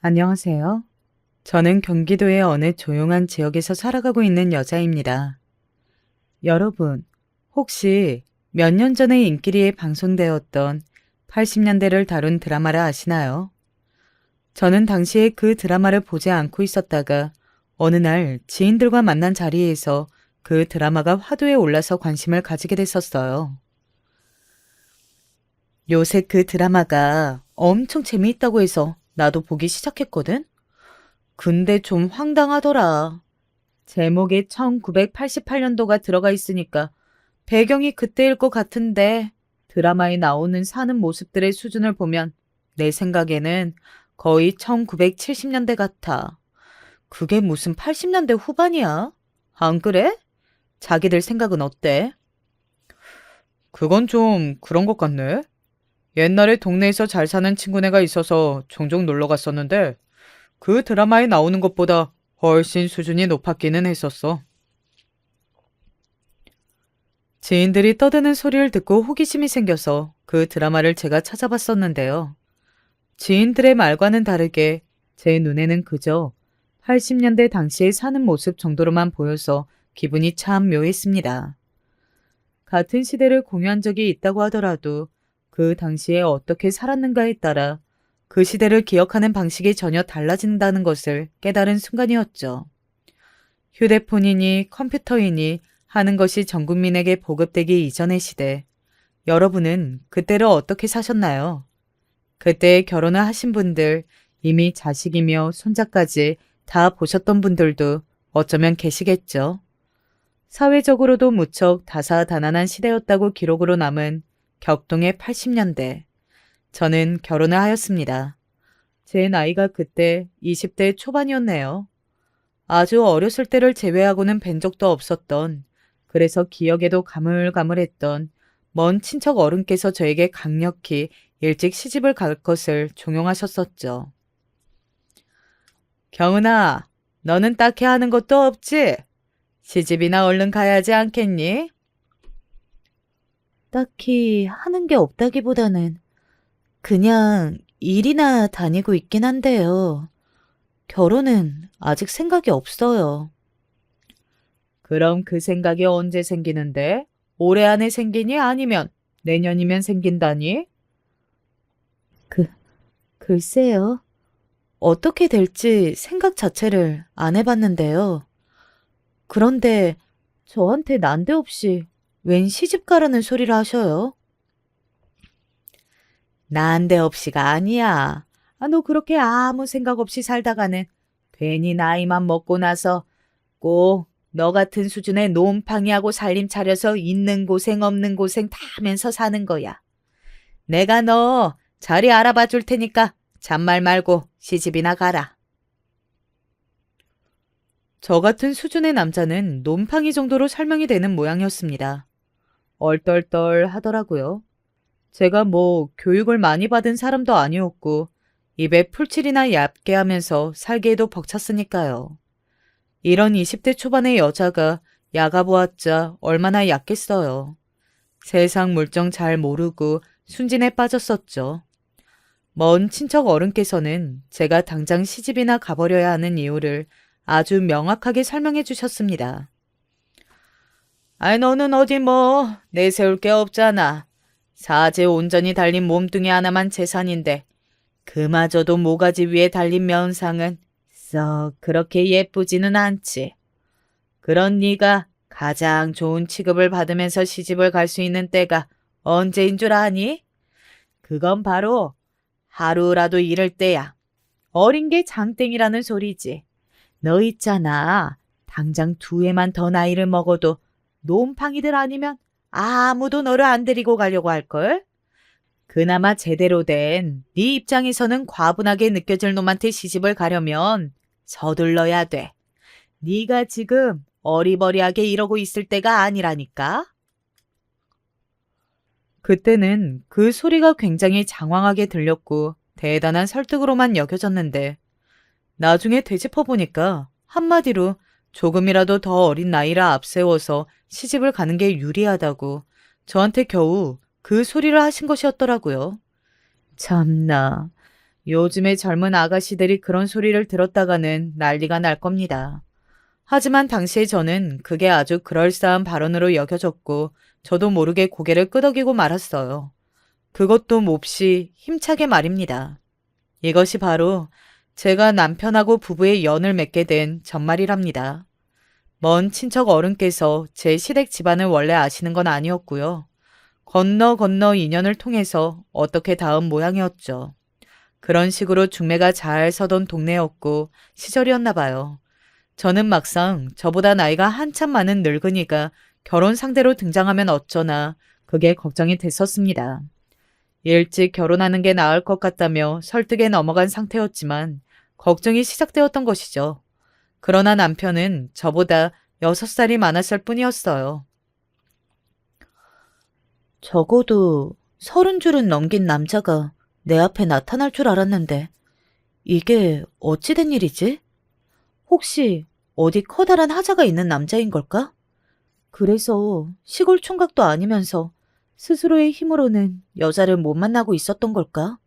안녕하세요. 저는 경기도의 어느 조용한 지역에서 살아가고 있는 여자입니다. 여러분, 혹시 몇 년 전에 인기리에 방송되었던 80년대를 다룬 드라마를 아시나요? 저는 당시에 그 드라마를 보지 않고 있었다가 어느 날 지인들과 만난 자리에서 그 드라마가 화두에 올라서 관심을 가지게 됐었어요. 요새 그 드라마가 엄청 재미있다고 해서 나도 보기 시작했거든? 근데 좀 황당하더라. 제목에 1988년도가 들어가 있으니까 배경이 그때일 것 같은데 드라마에 나오는 사는 모습들의 수준을 보면 내 생각에는 거의 1970년대 같아. 그게 무슨 80년대 후반이야? 안 그래? 자기들 생각은 어때? 그건 좀 그런 것 같네. 옛날에 동네에서 잘 사는 친구네가 있어서 종종 놀러 갔었는데 그 드라마에 나오는 것보다 훨씬 수준이 높았기는 했었어. 지인들이 떠드는 소리를 듣고 호기심이 생겨서 그 드라마를 제가 찾아봤었는데요. 지인들의 말과는 다르게 제 눈에는 그저 80년대 당시에 사는 모습 정도로만 보여서 기분이 참 묘했습니다. 같은 시대를 공유한 적이 있다고 하더라도 그 당시에 어떻게 살았는가에 따라 그 시대를 기억하는 방식이 전혀 달라진다는 것을 깨달은 순간이었죠. 휴대폰이니 컴퓨터이니 하는 것이 전 국민에게 보급되기 이전의 시대. 여러분은 그때를 어떻게 사셨나요? 그때 결혼을 하신 분들, 이미 자식이며 손자까지 다 보셨던 분들도 어쩌면 계시겠죠. 사회적으로도 무척 다사다난한 시대였다고 기록으로 남은 격동의 80년대. 저는 결혼을 하였습니다. 제 나이가 그때 20대 초반이었네요. 아주 어렸을 때를 제외하고는 뵌 적도 없었던, 그래서 기억에도 가물가물했던 먼 친척 어른께서 저에게 강력히 일찍 시집을 갈 것을 종용하셨었죠. 경은아, 너는 딱히 하는 것도 없지? 시집이나 얼른 가야지 않겠니? 딱히 하는 게 없다기보다는 그냥 일이나 다니고 있긴 한데요. 결혼은 아직 생각이 없어요. 그럼 그 생각이 언제 생기는데? 올해 안에 생기니 아니면 내년이면 생긴다니? 그, 글쎄요. 어떻게 될지 생각 자체를 안 해봤는데요. 그런데 저한테 난데없이 웬 시집 가라는 소리를 하셔요? 난데없이가 아니야. 너 그렇게 아무 생각 없이 살다가는 괜히 나이만 먹고 나서 꼭 너 같은 수준의 놈팡이하고 살림 차려서 있는 고생 없는 고생 다 하면서 사는 거야. 내가 너 자리 알아봐 줄 테니까 잔말 말고 시집이나 가라. 저 같은 수준의 남자는 놈팡이 정도로 설명이 되는 모양이었습니다. 얼떨떨 하더라고요. 제가 뭐 교육을 많이 받은 사람도 아니었고 입에 풀칠이나 얕게 하면서 살기에도 벅찼으니까요. 이런 20대 초반의 여자가 야가 보았자 얼마나 얕겠어요. 세상 물정 잘 모르고 순진에 빠졌었죠. 먼 친척 어른께서는 제가 당장 시집이나 가버려야 하는 이유를 아주 명확하게 설명해 주셨습니다. 아이, 너는 어디 뭐 내세울 게 없잖아. 사제 온전히 달린 몸뚱이 하나만 재산인데 그마저도 모가지 위에 달린 면상은 썩 그렇게 예쁘지는 않지. 그런 네가 가장 좋은 취급을 받으면서 시집을 갈 수 있는 때가 언제인 줄 아니? 그건 바로 하루라도 이럴 때야. 어린 게 장땡이라는 소리지. 너 있잖아. 당장 두 해만 더 나이를 먹어도 놈팡이들 아니면 아무도 너를 안 데리고 가려고 할걸? 그나마 제대로 된 네 입장에서는 과분하게 느껴질 놈한테 시집을 가려면 서둘러야 돼. 네가 지금 어리버리하게 이러고 있을 때가 아니라니까. 그때는 그 소리가 굉장히 장황하게 들렸고 대단한 설득으로만 여겨졌는데 나중에 되짚어보니까 한마디로 조금이라도 더 어린 나이라 앞세워서 시집을 가는 게 유리하다고 저한테 겨우 그 소리를 하신 것이었더라고요. 참나, 요즘의 젊은 아가씨들이 그런 소리를 들었다가는 난리가 날 겁니다. 하지만 당시에 저는 그게 아주 그럴싸한 발언으로 여겨졌고 저도 모르게 고개를 끄덕이고 말았어요. 그것도 몹시 힘차게 말입니다. 이것이 바로 제가 남편하고 부부의 연을 맺게 된 전말이랍니다. 먼 친척 어른께서 제 시댁 집안을 원래 아시는 건 아니었고요. 건너 건너 인연을 통해서 어떻게 닿은 모양이었죠. 그런 식으로 중매가 잘 서던 동네였고 시절이었나 봐요. 저는 막상 저보다 나이가 한참 많은 늙은이가 결혼 상대로 등장하면 어쩌나 그게 걱정이 됐었습니다. 일찍 결혼하는 게 나을 것 같다며 설득에 넘어간 상태였지만 걱정이 시작되었던 것이죠. 그러나 남편은 저보다 6살이 많았을 뿐이었어요. 적어도 30줄은 넘긴 남자가 내 앞에 나타날 줄 알았는데 이게 어찌 된 일이지? 혹시 어디 커다란 하자가 있는 남자인 걸까? 그래서 시골 총각도 아니면서 스스로의 힘으로는 여자를 못 만나고 있었던 걸까?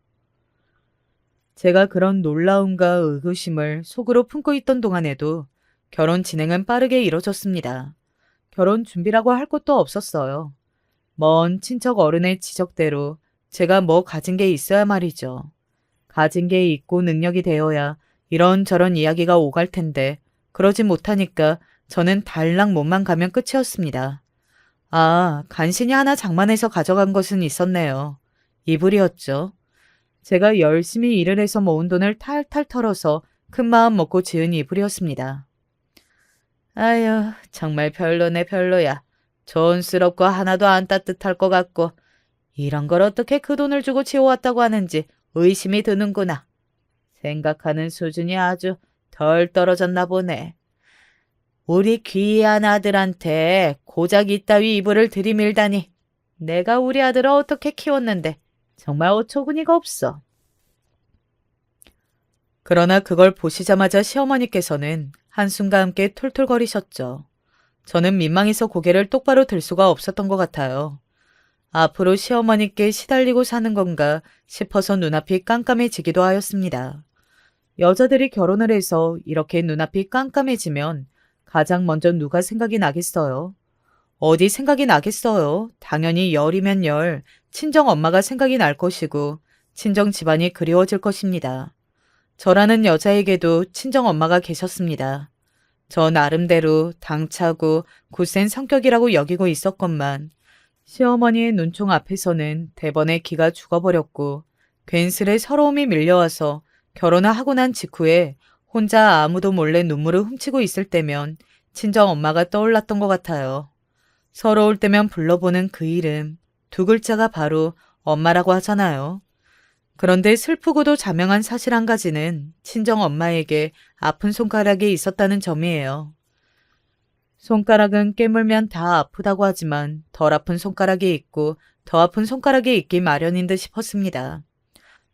제가 그런 놀라움과 의구심을 속으로 품고 있던 동안에도 결혼 진행은 빠르게 이뤄졌습니다. 결혼 준비라고 할 것도 없었어요. 먼 친척 어른의 지적대로 제가 뭐 가진 게 있어야 말이죠. 가진 게 있고 능력이 되어야 이런저런 이야기가 오갈 텐데 그러지 못하니까 저는 달랑 몸만 가면 끝이었습니다. 아, 간신히 하나 장만해서 가져간 것은 있었네요. 이불이었죠. 제가 열심히 일을 해서 모은 돈을 탈탈 털어서 큰 마음 먹고 지은 이불이었습니다. 아유, 정말 별로네 별로야. 촌스럽고 하나도 안 따뜻할 것 같고 이런 걸 어떻게 그 돈을 주고 지어왔다고 하는지 의심이 드는구나. 생각하는 수준이 아주 덜 떨어졌나 보네. 우리 귀한 아들한테 고작 이따위 이불을 들이밀다니. 내가 우리 아들을 어떻게 키웠는데 정말 어처구니가 없어. 그러나 그걸 보시자마자 시어머니께서는 한숨과 함께 툴툴거리셨죠. 저는 민망해서 고개를 똑바로 들 수가 없었던 것 같아요. 앞으로 시어머니께 시달리고 사는 건가 싶어서 눈앞이 깜깜해지기도 하였습니다. 여자들이 결혼을 해서 이렇게 눈앞이 깜깜해지면 가장 먼저 누가 생각이 나겠어요? 어디 생각이 나겠어요? 당연히 열이면 열, 친정 엄마가 생각이 날 것이고 친정 집안이 그리워질 것입니다. 저라는 여자에게도 친정 엄마가 계셨습니다. 저 나름대로 당차고 굳센 성격이라고 여기고 있었건만 시어머니의 눈총 앞에서는 대번에 기가 죽어버렸고 괜스레 서러움이 밀려와서 결혼을 하고 난 직후에 혼자 아무도 몰래 눈물을 훔치고 있을 때면 친정 엄마가 떠올랐던 것 같아요. 서러울 때면 불러보는 그 이름, 두 글자가 바로 엄마라고 하잖아요. 그런데 슬프고도 자명한 사실 한 가지는 친정 엄마에게 아픈 손가락이 있었다는 점이에요. 손가락은 깨물면 다 아프다고 하지만 덜 아픈 손가락이 있고 더 아픈 손가락이 있기 마련인 듯 싶었습니다.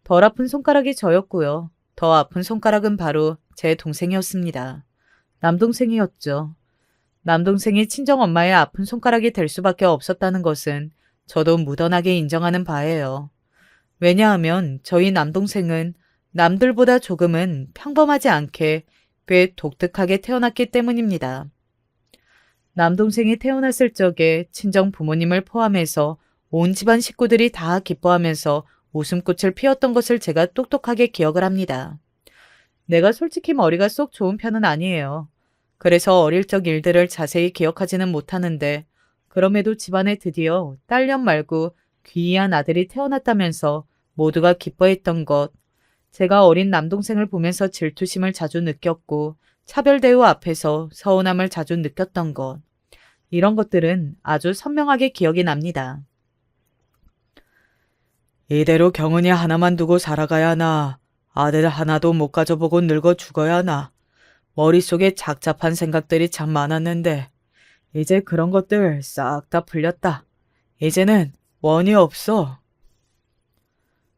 덜 아픈 손가락이 저였고요. 더 아픈 손가락은 바로 제 동생이었습니다. 남동생이었죠. 남동생이 친정엄마의 아픈 손가락이 될 수밖에 없었다는 것은 저도 무던하게 인정하는 바예요. 왜냐하면 저희 남동생은 남들보다 조금은 평범하지 않게 꽤 독특하게 태어났기 때문입니다. 남동생이 태어났을 적에 친정 부모님을 포함해서 온 집안 식구들이 다 기뻐하면서 웃음꽃을 피웠던 것을 제가 똑똑하게 기억을 합니다. 내가 솔직히 머리가 쏙 좋은 편은 아니에요. 그래서 어릴 적 일들을 자세히 기억하지는 못하는데 그럼에도 집안에 드디어 딸년 말고 귀한 아들이 태어났다면서 모두가 기뻐했던 것, 제가 어린 남동생을 보면서 질투심을 자주 느꼈고 차별 대우 앞에서 서운함을 자주 느꼈던 것, 이런 것들은 아주 선명하게 기억이 납니다. 이대로 경은이 하나만 두고 살아가야 하나, 아들 하나도 못 가져보고 늙어 죽어야 하나, 머릿속에 착잡한 생각들이 참 많았는데 이제 그런 것들 싹 다 풀렸다. 이제는 원이 없어.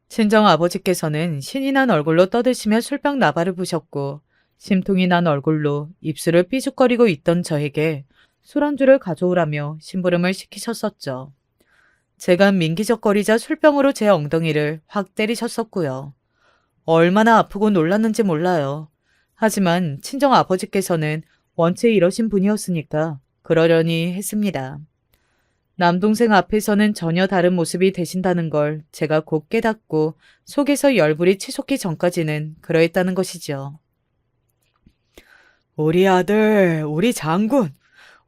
친정 아버지께서는 신이 난 얼굴로 떠드시며 술병 나발을 부셨고 심통이 난 얼굴로 입술을 삐죽거리고 있던 저에게 술안주를 가져오라며 심부름을 시키셨었죠. 제가 민기적거리자 술병으로 제 엉덩이를 확 때리셨었고요. 얼마나 아프고 놀랐는지 몰라요. 하지만 친정 아버지께서는 원체 이러신 분이었으니까 그러려니 했습니다. 남동생 앞에서는 전혀 다른 모습이 되신다는 걸 제가 곧 깨닫고 속에서 열불이 치솟기 전까지는 그러했다는 것이죠. 우리 아들, 우리 장군,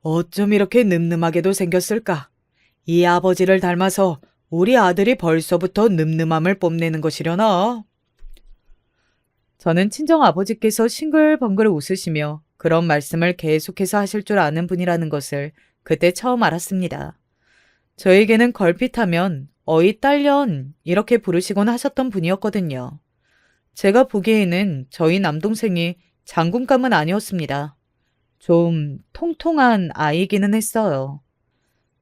어쩜 이렇게 늠름하게도 생겼을까? 이 아버지를 닮아서 우리 아들이 벌써부터 늠름함을 뽐내는 것이려나? 저는 친정 아버지께서 싱글벙글 웃으시며 그런 말씀을 계속해서 하실 줄 아는 분이라는 것을 그때 처음 알았습니다. 저에게는 걸핏하면 어이 딸년 이렇게 부르시곤 하셨던 분이었거든요. 제가 보기에는 저희 남동생이 장군감은 아니었습니다. 좀 통통한 아이기는 했어요.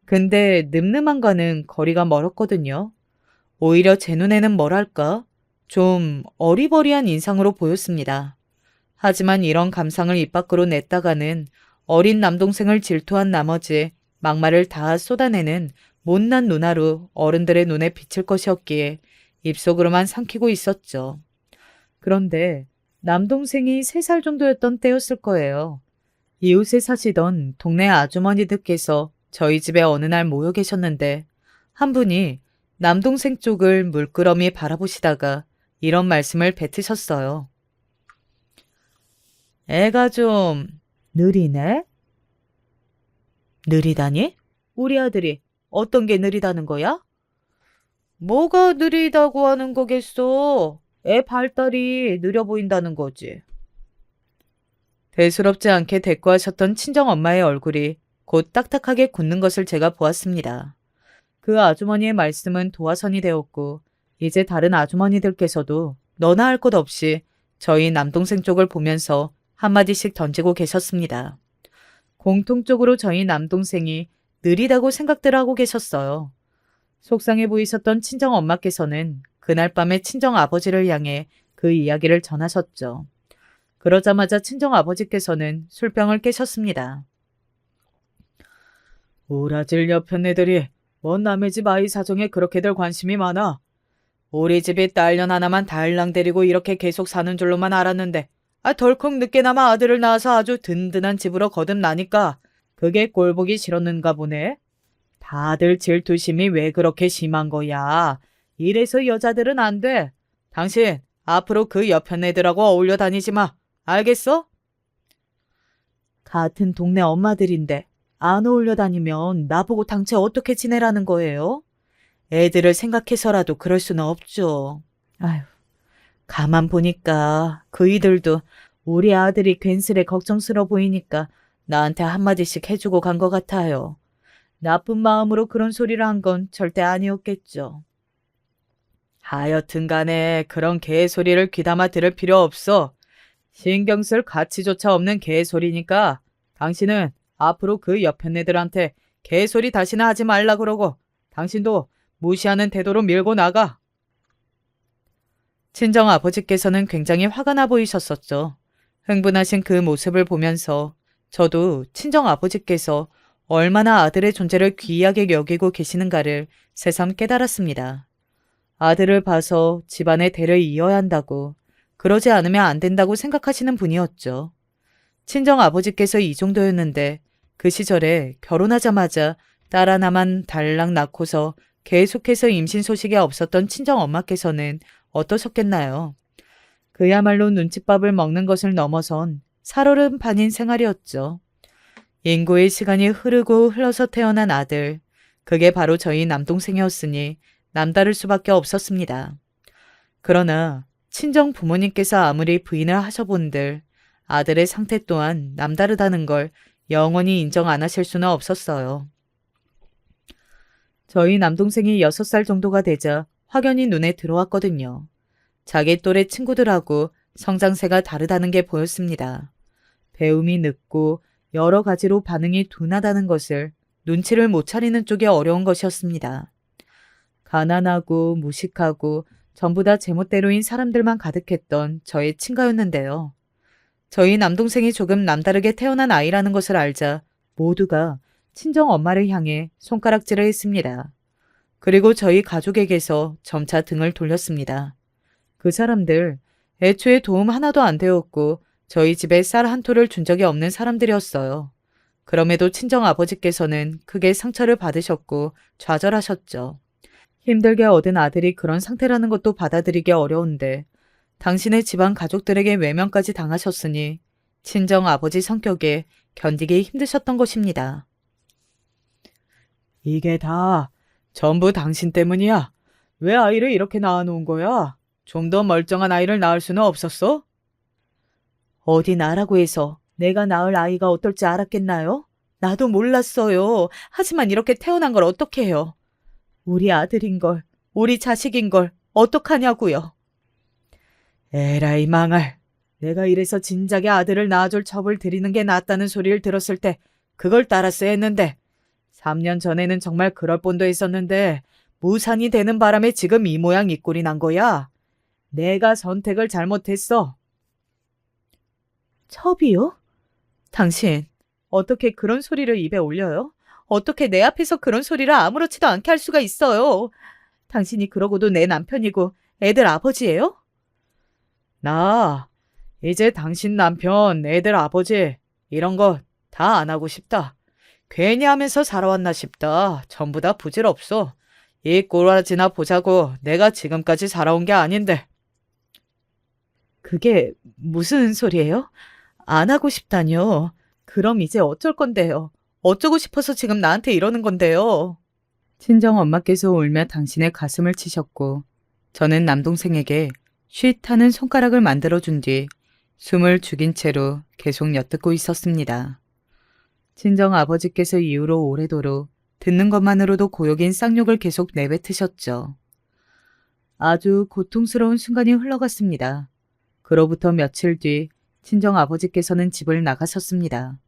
근데 늠름함과는 거리가 멀었거든요. 오히려 제 눈에는 뭐랄까? 좀 어리버리한 인상으로 보였습니다. 하지만 이런 감상을 입 밖으로 냈다가는 어린 남동생을 질투한 나머지 막말을 다 쏟아내는 못난 누나로 어른들의 눈에 비칠 것이었기에 입속으로만 삼키고 있었죠. 그런데 남동생이 3살 정도였던 때였을 거예요. 이웃에 사시던 동네 아주머니들께서 저희 집에 어느 날 모여 계셨는데 한 분이 남동생 쪽을 물끄러미 바라보시다가 이런 말씀을 뱉으셨어요. 애가 좀 느리네? 느리다니? 우리 아들이 어떤 게 느리다는 거야? 뭐가 느리다고 하는 거겠어? 애 발달이 느려 보인다는 거지. 대수롭지 않게 대꾸하셨던 친정엄마의 얼굴이 곧 딱딱하게 굳는 것을 제가 보았습니다. 그 아주머니의 말씀은 도화선이 되었고 이제 다른 아주머니들께서도 너나 할 것 없이 저희 남동생 쪽을 보면서 한마디씩 던지고 계셨습니다. 공통적으로 저희 남동생이 느리다고 생각들 하고 계셨어요. 속상해 보이셨던 친정엄마께서는 그날 밤에 친정아버지를 향해 그 이야기를 전하셨죠. 그러자마자 친정아버지께서는 술병을 깨셨습니다. 오라질 옆편 애들이 뭔 남의 집 아이 사정에 그렇게들 관심이 많아. 우리 집이 딸년 하나만 달랑 데리고 이렇게 계속 사는 줄로만 알았는데 덜컥 늦게나마 아들을 낳아서 아주 든든한 집으로 거듭나니까 그게 꼴보기 싫었는가 보네. 다들 질투심이 왜 그렇게 심한 거야. 이래서 여자들은 안 돼. 당신 앞으로 그 옆편 애들하고 어울려 다니지 마. 알겠어? 같은 동네 엄마들인데 안 어울려 다니면 나보고 당최 어떻게 지내라는 거예요? 애들을 생각해서라도 그럴 수는 없죠. 아휴, 가만 보니까 그이들도 우리 아들이 괜스레 걱정스러워 보이니까 나한테 한마디씩 해주고 간 것 같아요. 나쁜 마음으로 그런 소리를 한 건 절대 아니었겠죠. 하여튼 간에 그런 개소리를 귀담아 들을 필요 없어. 신경 쓸 가치조차 없는 개소리니까 당신은 앞으로 그 옆편 애들한테 개소리 다시는 하지 말라 그러고 당신도 무시하는 태도로 밀고 나가. 친정 아버지께서는 굉장히 화가 나 보이셨었죠. 흥분하신 그 모습을 보면서 저도 친정 아버지께서 얼마나 아들의 존재를 귀하게 여기고 계시는가를 새삼 깨달았습니다. 아들을 봐서 집안의 대를 이어야 한다고, 그러지 않으면 안 된다고 생각하시는 분이었죠. 친정 아버지께서 이 정도였는데 그 시절에 결혼하자마자 딸 하나만 달랑 낳고서 계속해서 임신 소식이 없었던 친정 엄마께서는 어떠셨겠나요? 그야말로 눈칫밥을 먹는 것을 넘어선 살얼음판인 생활이었죠. 인고의 시간이 흐르고 흘러서 태어난 아들, 그게 바로 저희 남동생이었으니 남다를 수밖에 없었습니다. 그러나 친정 부모님께서 아무리 부인을 하셔본들 아들의 상태 또한 남다르다는 걸 영원히 인정 안 하실 수는 없었어요. 저희 남동생이 6살 정도가 되자 확연히 눈에 들어왔거든요. 자기 또래 친구들하고 성장세가 다르다는 게 보였습니다. 배움이 늦고 여러 가지로 반응이 둔하다는 것을 눈치를 못 차리는 쪽이 어려운 것이었습니다. 가난하고 무식하고 전부 다 제멋대로인 사람들만 가득했던 저의 친가였는데요. 저희 남동생이 조금 남다르게 태어난 아이라는 것을 알자 모두가 친정 엄마를 향해 손가락질을 했습니다. 그리고 저희 가족에게서 점차 등을 돌렸습니다. 그 사람들 애초에 도움 하나도 안 되었고 저희 집에 쌀 한 톨을 준 적이 없는 사람들이었어요. 그럼에도 친정 아버지께서는 크게 상처를 받으셨고 좌절하셨죠. 힘들게 얻은 아들이 그런 상태라는 것도 받아들이기 어려운데 당신의 집안 가족들에게 외면까지 당하셨으니 친정 아버지 성격에 견디기 힘드셨던 것입니다. 이게 다 전부 당신 때문이야. 왜 아이를 이렇게 낳아놓은 거야? 좀 더 멀쩡한 아이를 낳을 수는 없었어? 어디 나라고 해서 내가 낳을 아이가 어떨지 알았겠나요? 나도 몰랐어요. 하지만 이렇게 태어난 걸 어떻게 해요? 우리 아들인 걸, 우리 자식인 걸 어떡하냐고요. 에라이 망할. 내가 이래서 진작에 아들을 낳아줄 첩을 들이는 게 낫다는 소리를 들었을 때 그걸 따랐어야 했는데 3년 전에는 정말 그럴 뻔도 했었는데 무산이 되는 바람에 지금 이 모양 이 꼴이 난 거야. 내가 선택을 잘못했어. 첩이요? 당신 어떻게 그런 소리를 입에 올려요? 어떻게 내 앞에서 그런 소리를 아무렇지도 않게 할 수가 있어요? 당신이 그러고도 내 남편이고 애들 아버지예요? 나 이제 당신 남편, 애들 아버지 이런 거 다 안 하고 싶다. 괜히 하면서 살아왔나 싶다. 전부 다 부질없어. 이 꼬라지나 보자고 내가 지금까지 살아온 게 아닌데. 그게 무슨 소리예요? 안 하고 싶다뇨. 그럼 이제 어쩔 건데요? 어쩌고 싶어서 지금 나한테 이러는 건데요? 친정 엄마께서 울며 당신의 가슴을 치셨고 저는 남동생에게 쉿 하는 손가락을 만들어준 뒤 숨을 죽인 채로 계속 엿듣고 있었습니다. 친정 아버지께서 이후로 오래도록 듣는 것만으로도 고역인 쌍욕을 계속 내뱉으셨죠. 아주 고통스러운 순간이 흘러갔습니다. 그로부터 며칠 뒤 친정 아버지께서는 집을 나가셨습니다.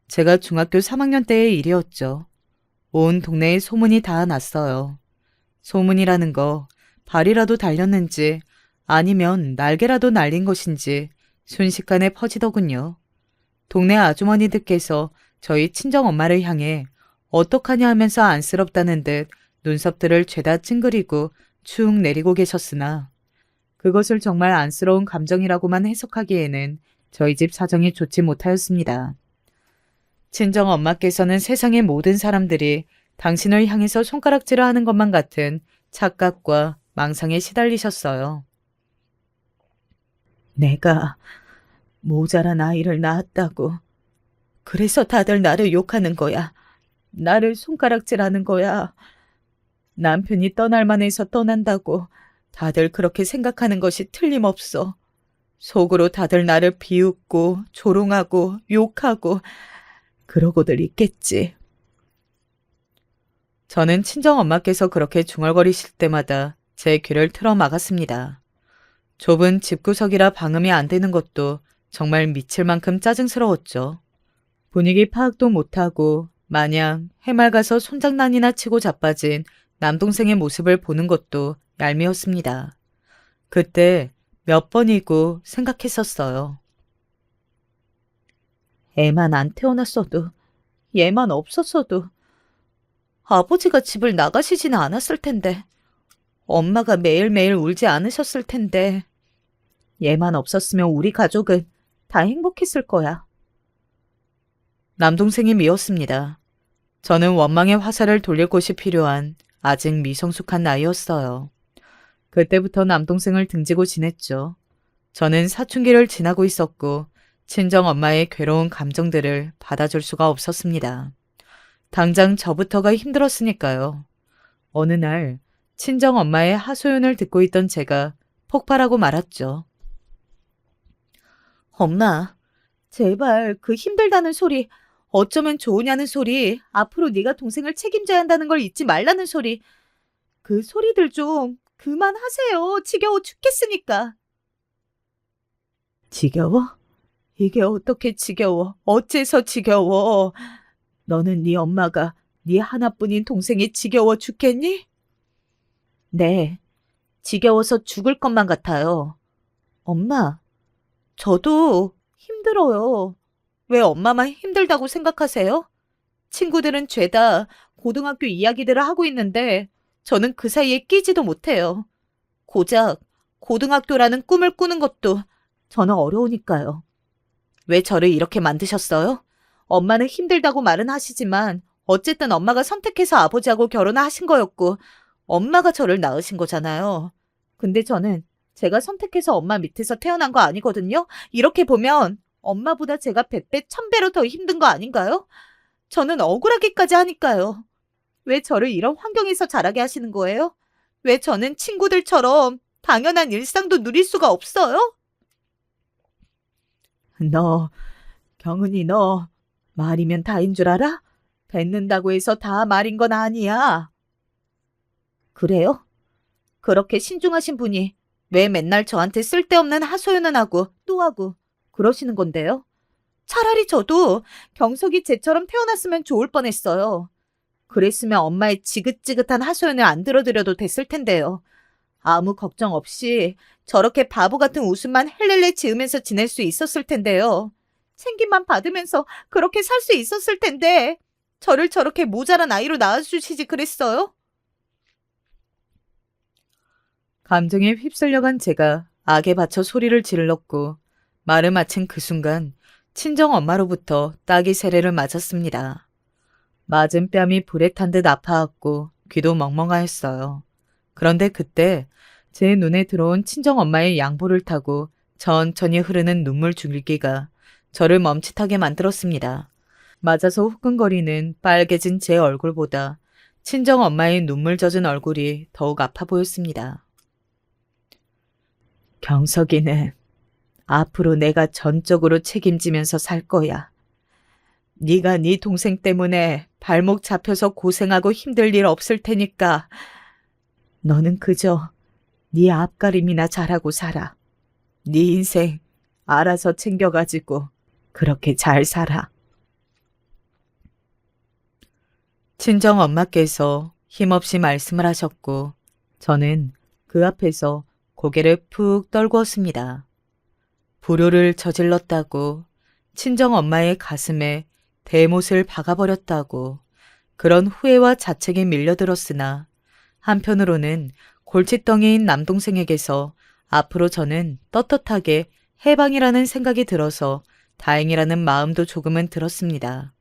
제가 중학교 3학년 때의 일이었죠. 온 동네에 소문이 다 났어요. 소문이라는 거 발이라도 달렸는지 아니면 날개라도 날린 것인지 순식간에 퍼지더군요. 동네 아주머니들께서 저희 친정엄마를 향해 어떡하냐 하면서 안쓰럽다는 듯 눈썹들을 죄다 찡그리고 축 내리고 계셨으나 그것을 정말 안쓰러운 감정이라고만 해석하기에는 저희 집 사정이 좋지 못하였습니다. 친정엄마께서는 세상의 모든 사람들이 당신을 향해서 손가락질을 하는 것만 같은 착각과 망상에 시달리셨어요. 내가 모자란 아이를 낳았다고. 그래서 다들 나를 욕하는 거야. 나를 손가락질하는 거야. 남편이 떠날 만해서 떠난다고 다들 그렇게 생각하는 것이 틀림없어. 속으로 다들 나를 비웃고 조롱하고 욕하고 그러고들 있겠지. 저는 친정엄마께서 그렇게 중얼거리실 때마다 제 귀를 틀어 막았습니다. 좁은 집구석이라 방음이 안 되는 것도 정말 미칠 만큼 짜증스러웠죠. 분위기 파악도 못하고 마냥 해맑아서 손장난이나 치고 자빠진 남동생의 모습을 보는 것도 얄미웠습니다. 그때 몇 번이고 생각했었어요. 애만 안 태어났어도, 얘만 없었어도, 아버지가 집을 나가시지는 않았을 텐데, 엄마가 매일매일 울지 않으셨을 텐데, 얘만 없었으면 우리 가족은 다 행복했을 거야. 남동생이 미웠습니다. 저는 원망의 화살을 돌릴 곳이 필요한 아직 미성숙한 나이였어요. 그때부터 남동생을 등지고 지냈죠. 저는 사춘기를 지나고 있었고 친정엄마의 괴로운 감정들을 받아줄 수가 없었습니다. 당장 저부터가 힘들었으니까요. 어느 날 친정엄마의 하소연을 듣고 있던 제가 폭발하고 말았죠. 엄마, 제발 그 힘들다는 소리, 어쩌면 좋으냐는 소리, 앞으로 네가 동생을 책임져야 한다는 걸 잊지 말라는 소리, 그 소리들 좀 그만하세요. 지겨워 죽겠으니까. 지겨워? 이게 어떻게 지겨워? 어째서 지겨워? 너는 네 엄마가 네 하나뿐인 동생이 지겨워 죽겠니? 네, 지겨워서 죽을 것만 같아요. 엄마, 저도 힘들어요. 왜 엄마만 힘들다고 생각하세요? 친구들은 죄다 고등학교 이야기들을 하고 있는데 저는 그 사이에 끼지도 못해요. 고작 고등학교라는 꿈을 꾸는 것도 저는 어려우니까요. 왜 저를 이렇게 만드셨어요? 엄마는 힘들다고 말은 하시지만 어쨌든 엄마가 선택해서 아버지하고 결혼을 하신 거였고 엄마가 저를 낳으신 거잖아요. 근데 저는 제가 선택해서 엄마 밑에서 태어난 거 아니거든요. 이렇게 보면 엄마보다 제가 100배, 1000배로 더 힘든 거 아닌가요? 저는 억울하기까지 하니까요. 왜 저를 이런 환경에서 자라게 하시는 거예요? 왜 저는 친구들처럼 당연한 일상도 누릴 수가 없어요? 너, 경은이 너, 말이면 다인 줄 알아? 뱉는다고 해서 다 말인 건 아니야. 그래요? 그렇게 신중하신 분이 왜 맨날 저한테 쓸데없는 하소연은 하고 또 하고 그러시는 건데요? 차라리 저도 경석이 쟤처럼 태어났으면 좋을 뻔했어요. 그랬으면 엄마의 지긋지긋한 하소연을 안 들어드려도 됐을 텐데요. 아무 걱정 없이 저렇게 바보 같은 웃음만 헬렐레 지으면서 지낼 수 있었을 텐데요. 생기만 받으면서 그렇게 살 수 있었을 텐데 저를 저렇게 모자란 아이로 낳아주시지 그랬어요? 감정에 휩쓸려간 제가 악에 받쳐 소리를 질렀고 말을 마친 그 순간 친정 엄마로부터 따기 세례를 맞았습니다. 맞은 뺨이 불에 탄 듯 아파왔고 귀도 멍멍하였어요. 그런데 그때 제 눈에 들어온 친정 엄마의 양보를 타고 천천히 흐르는 눈물 줄기가 저를 멈칫하게 만들었습니다. 맞아서 후끈거리는 빨개진 제 얼굴보다 친정 엄마의 눈물 젖은 얼굴이 더욱 아파 보였습니다. 경석이는 앞으로 내가 전적으로 책임지면서 살 거야. 네가 네 동생 때문에 발목 잡혀서 고생하고 힘들 일 없을 테니까 너는 그저 네 앞가림이나 잘하고 살아. 네 인생 알아서 챙겨가지고 그렇게 잘 살아. 친정 엄마께서 힘없이 말씀을 하셨고 저는 그 앞에서 고개를 푹 떨구었습니다. 불효를 저질렀다고 친정 엄마의 가슴에 대못을 박아버렸다고 그런 후회와 자책이 밀려들었으나 한편으로는 골칫덩이인 남동생에게서 앞으로 저는 떳떳하게 해방이라는 생각이 들어서 다행이라는 마음도 조금은 들었습니다.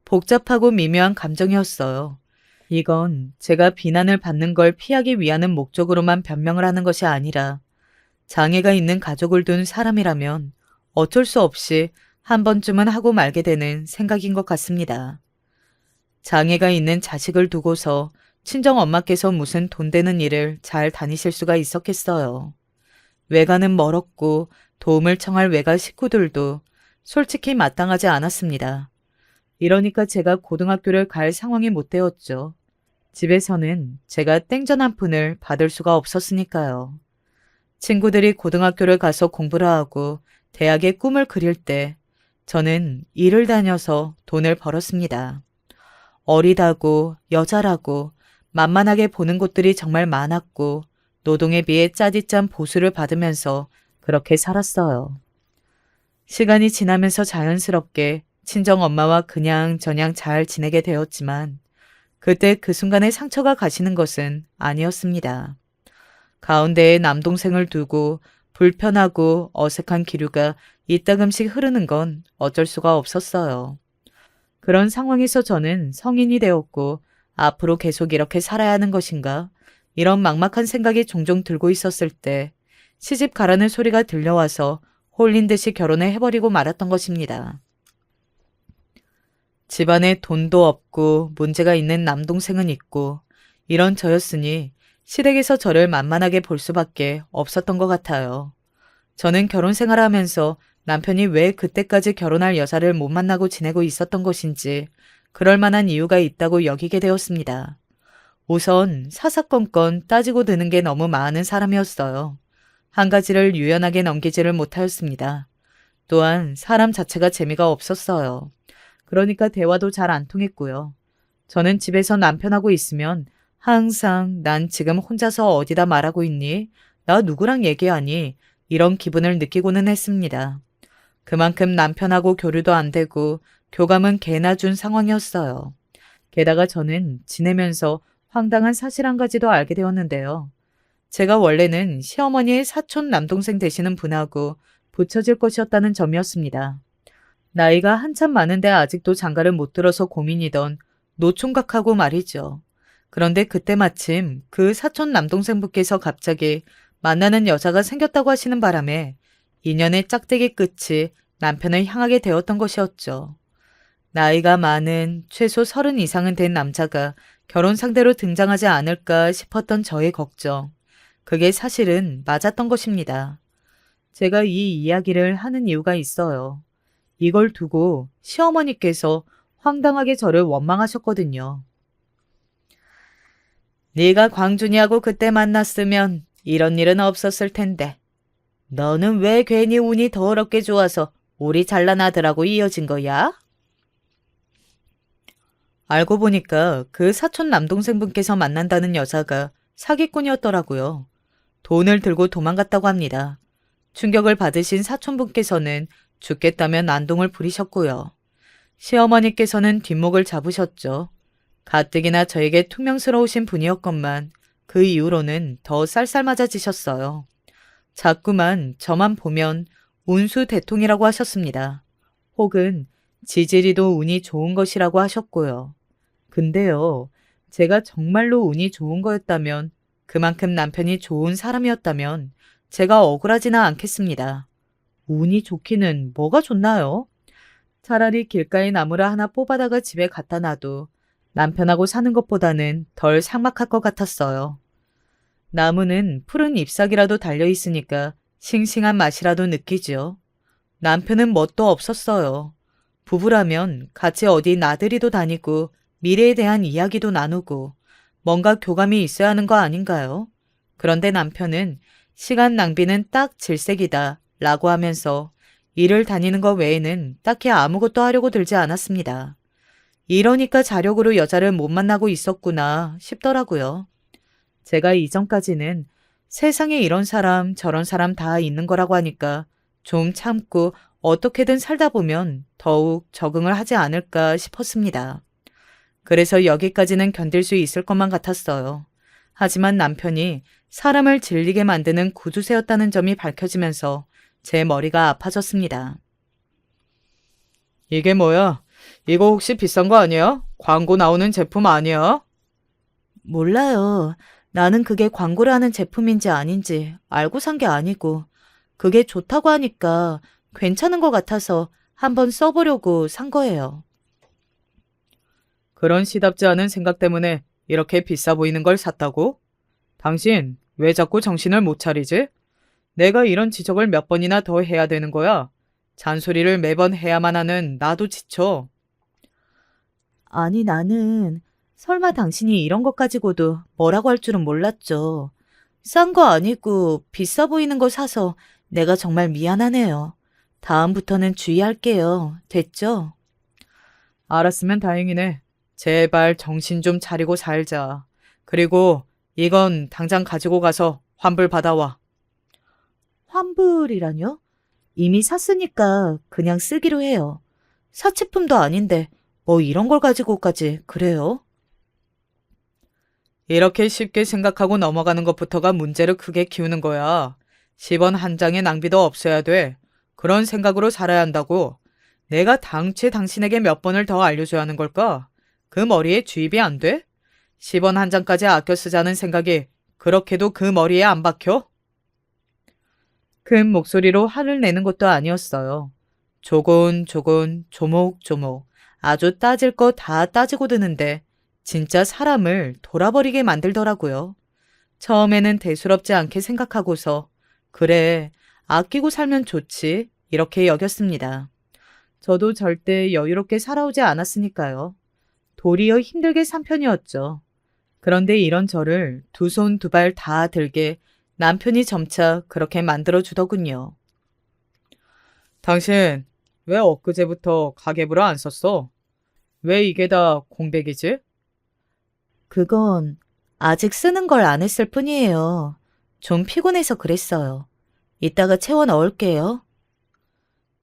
복잡하고 미묘한 감정이었어요. 이건 제가 비난을 받는 걸 피하기 위하는 목적으로만 변명을 하는 것이 아니라 장애가 있는 가족을 둔 사람이라면 어쩔 수 없이 한 번쯤은 하고 말게 되는 생각인 것 같습니다. 장애가 있는 자식을 두고서 친정 엄마께서 무슨 돈 되는 일을 잘 다니실 수가 있었겠어요. 외가는 멀었고 도움을 청할 외가 식구들도 솔직히 마땅하지 않았습니다. 이러니까 제가 고등학교를 갈 상황이 못 되었죠. 집에서는 제가 땡전 한 푼을 받을 수가 없었으니까요. 친구들이 고등학교를 가서 공부를 하고 대학의 꿈을 그릴 때 저는 일을 다녀서 돈을 벌었습니다. 어리다고 여자라고 만만하게 보는 곳들이 정말 많았고 노동에 비해 짜디짠 보수를 받으면서 그렇게 살았어요. 시간이 지나면서 자연스럽게 친정 엄마와 그냥저냥 잘 지내게 되었지만 그때 그 순간에 상처가 가시는 것은 아니었습니다. 가운데에 남동생을 두고 불편하고 어색한 기류가 이따금씩 흐르는 건 어쩔 수가 없었어요. 그런 상황에서 저는 성인이 되었고 앞으로 계속 이렇게 살아야 하는 것인가? 이런 막막한 생각이 종종 들고 있었을 때 시집 가라는 소리가 들려와서 홀린 듯이 결혼을 해버리고 말았던 것입니다. 집안에 돈도 없고 문제가 있는 남동생은 있고 이런 저였으니 시댁에서 저를 만만하게 볼 수밖에 없었던 것 같아요. 저는 결혼 생활을 하면서 남편이 왜 그때까지 결혼할 여자를 못 만나고 지내고 있었던 것인지 그럴 만한 이유가 있다고 여기게 되었습니다. 우선 사사건건 따지고 드는 게 너무 많은 사람이었어요. 한 가지를 유연하게 넘기지를 못하였습니다. 또한 사람 자체가 재미가 없었어요. 그러니까 대화도 잘 안 통했고요. 저는 집에서 남편하고 있으면 항상 난 지금 혼자서 어디다 말하고 있니? 나 누구랑 얘기하니? 이런 기분을 느끼고는 했습니다. 그만큼 남편하고 교류도 안 되고 교감은 개나 준 상황이었어요. 게다가 저는 지내면서 황당한 사실 한 가지도 알게 되었는데요. 제가 원래는 시어머니의 사촌 남동생 되시는 분하고 붙여질 것이었다는 점이었습니다. 나이가 한참 많은데 아직도 장가를 못 들어서 고민이던 노총각하고 말이죠. 그런데 그때 마침 그 사촌 남동생분께서 갑자기 만나는 여자가 생겼다고 하시는 바람에 인연의 짝대기 끝이 남편을 향하게 되었던 것이었죠. 나이가 많은 최소 30 이상은 된 남자가 결혼 상대로 등장하지 않을까 싶었던 저의 걱정. 그게 사실은 맞았던 것입니다. 제가 이 이야기를 하는 이유가 있어요. 이걸 두고 시어머니께서 황당하게 저를 원망하셨거든요. 네가 광준이하고 그때 만났으면 이런 일은 없었을 텐데. 너는 왜 괜히 운이 더럽게 좋아서 우리 잘난 아들하고 이어진 거야? 알고 보니까 그 사촌 남동생분께서 만난다는 여자가 사기꾼이었더라고요. 돈을 들고 도망갔다고 합니다. 충격을 받으신 사촌분께서는 죽겠다면 난동을 부리셨고요. 시어머니께서는 뒷목을 잡으셨죠. 가뜩이나 저에게 퉁명스러우신 분이었건만 그 이후로는 더 쌀쌀맞아지셨어요. 자꾸만 저만 보면 운수 대통이라고 하셨습니다. 혹은 지지리도 운이 좋은 것이라고 하셨고요. 근데요, 제가 정말로 운이 좋은 거였다면, 그만큼 남편이 좋은 사람이었다면 제가 억울하지는 않겠습니다. 운이 좋기는 뭐가 좋나요? 차라리 길가에 나무를 하나 뽑아다가 집에 갖다 놔도 남편하고 사는 것보다는 덜 삭막할 것 같았어요. 나무는 푸른 잎사귀라도 달려있으니까 싱싱한 맛이라도 느끼죠. 남편은 뭣도 없었어요. 부부라면 같이 어디 나들이도 다니고 미래에 대한 이야기도 나누고 뭔가 교감이 있어야 하는 거 아닌가요? 그런데 남편은 시간 낭비는 딱 질색이다 라고 하면서 일을 다니는 것 외에는 딱히 아무것도 하려고 들지 않았습니다. 이러니까 자력으로 여자를 못 만나고 있었구나 싶더라고요. 제가 이전까지는 세상에 이런 사람 저런 사람 다 있는 거라고 하니까 좀 참고 어떻게든 살다 보면 더욱 적응을 하지 않을까 싶었습니다. 그래서 여기까지는 견딜 수 있을 것만 같았어요. 하지만 남편이 사람을 질리게 만드는 구두쇠였다는 점이 밝혀지면서 제 머리가 아파졌습니다. 이게 뭐야? 이거 혹시 비싼 거 아니야? 광고 나오는 제품 아니야? 몰라요. 나는 그게 광고를 하는 제품인지 아닌지 알고 산 게 아니고 그게 좋다고 하니까 괜찮은 것 같아서 한번 써보려고 산 거예요. 그런 시답지 않은 생각 때문에 이렇게 비싸 보이는 걸 샀다고? 당신 왜 자꾸 정신을 못 차리지? 내가 이런 지적을 몇 번이나 더 해야 되는 거야? 잔소리를 매번 해야만 하는 나도 지쳐. 아니 나는 설마 당신이 이런 것 가지고도 뭐라고 할 줄은 몰랐죠. 싼 거 아니고 비싸 보이는 거 사서 내가 정말 미안하네요. 다음부터는 주의할게요. 됐죠? 알았으면 다행이네. 제발 정신 좀 차리고 살자. 그리고 이건 당장 가지고 가서 환불 받아와. 환불이라뇨? 이미 샀으니까 그냥 쓰기로 해요. 사치품도 아닌데 뭐 이런 걸 가지고까지 그래요? 이렇게 쉽게 생각하고 넘어가는 것부터가 문제를 크게 키우는 거야. 10원 한 장의 낭비도 없어야 돼. 그런 생각으로 살아야 한다고. 내가 당최 당신에게 몇 번을 더 알려줘야 하는 걸까? 그 머리에 주입이 안 돼? 10원 한 장까지 아껴 쓰자는 생각이 그렇게도 그 머리에 안 박혀? 큰 목소리로 화를 내는 것도 아니었어요. 조곤조곤 조목조목 아주 따질 거 다 따지고 드는데 진짜 사람을 돌아버리게 만들더라고요. 처음에는 대수롭지 않게 생각하고서 그래 아끼고 살면 좋지 이렇게 여겼습니다. 저도 절대 여유롭게 살아오지 않았으니까요. 도리어 힘들게 산 편이었죠. 그런데 이런 저를 두 손 두 발 다 들게 남편이 점차 그렇게 만들어주더군요. 당신 왜 엊그제부터 가계부를 안 썼어? 왜 이게 다 공백이지? 그건 아직 쓰는 걸 안 했을 뿐이에요. 좀 피곤해서 그랬어요. 이따가 채워 넣을게요.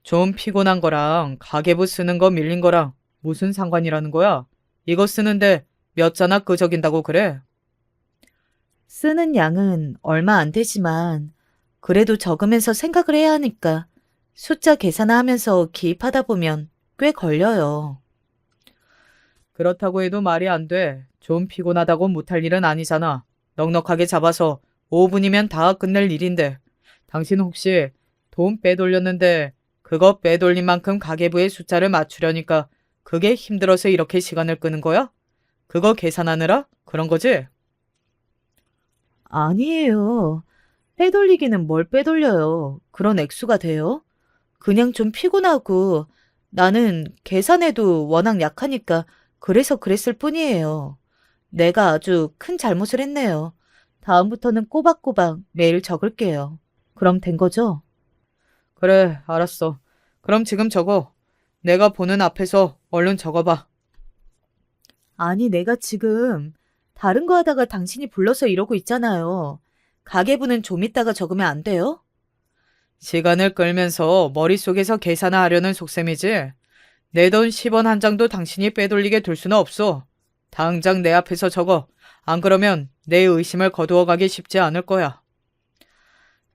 좀 피곤한 거랑 가계부 쓰는 거 밀린 거랑 무슨 상관이라는 거야? 이거 쓰는데 몇 자나 끄적인다고 그래? 쓰는 양은 얼마 안 되지만 그래도 적으면서 생각을 해야 하니까 숫자 계산하면서 기입하다 보면 꽤 걸려요. 그렇다고 해도 말이 안 돼. 좀 피곤하다고 못할 일은 아니잖아. 넉넉하게 잡아서 5분이면 다 끝낼 일인데. 당신 혹시 돈 빼돌렸는데 그거 빼돌린 만큼 가계부의 숫자를 맞추려니까 그게 힘들어서 이렇게 시간을 끄는 거야? 그거 계산하느라? 그런 거지? 아니에요. 빼돌리기는 뭘 빼돌려요. 그런 액수가 돼요? 그냥 좀 피곤하고 나는 계산에도 워낙 약하니까 그래서 그랬을 뿐이에요. 내가 아주 큰 잘못을 했네요. 다음부터는 꼬박꼬박 매일 적을게요. 그럼 된 거죠? 그래, 알았어. 그럼 지금 적어. 내가 보는 앞에서 얼른 적어봐. 아니, 내가 지금 다른 거 하다가 당신이 불러서 이러고 있잖아요. 가계부는 좀 이따가 적으면 안 돼요? 시간을 끌면서 머릿속에서 계산하려는 속셈이지. 내 돈 10원 한 장도 당신이 빼돌리게 둘 수는 없어. 당장 내 앞에서 적어. 안 그러면 내 의심을 거두어가기 쉽지 않을 거야.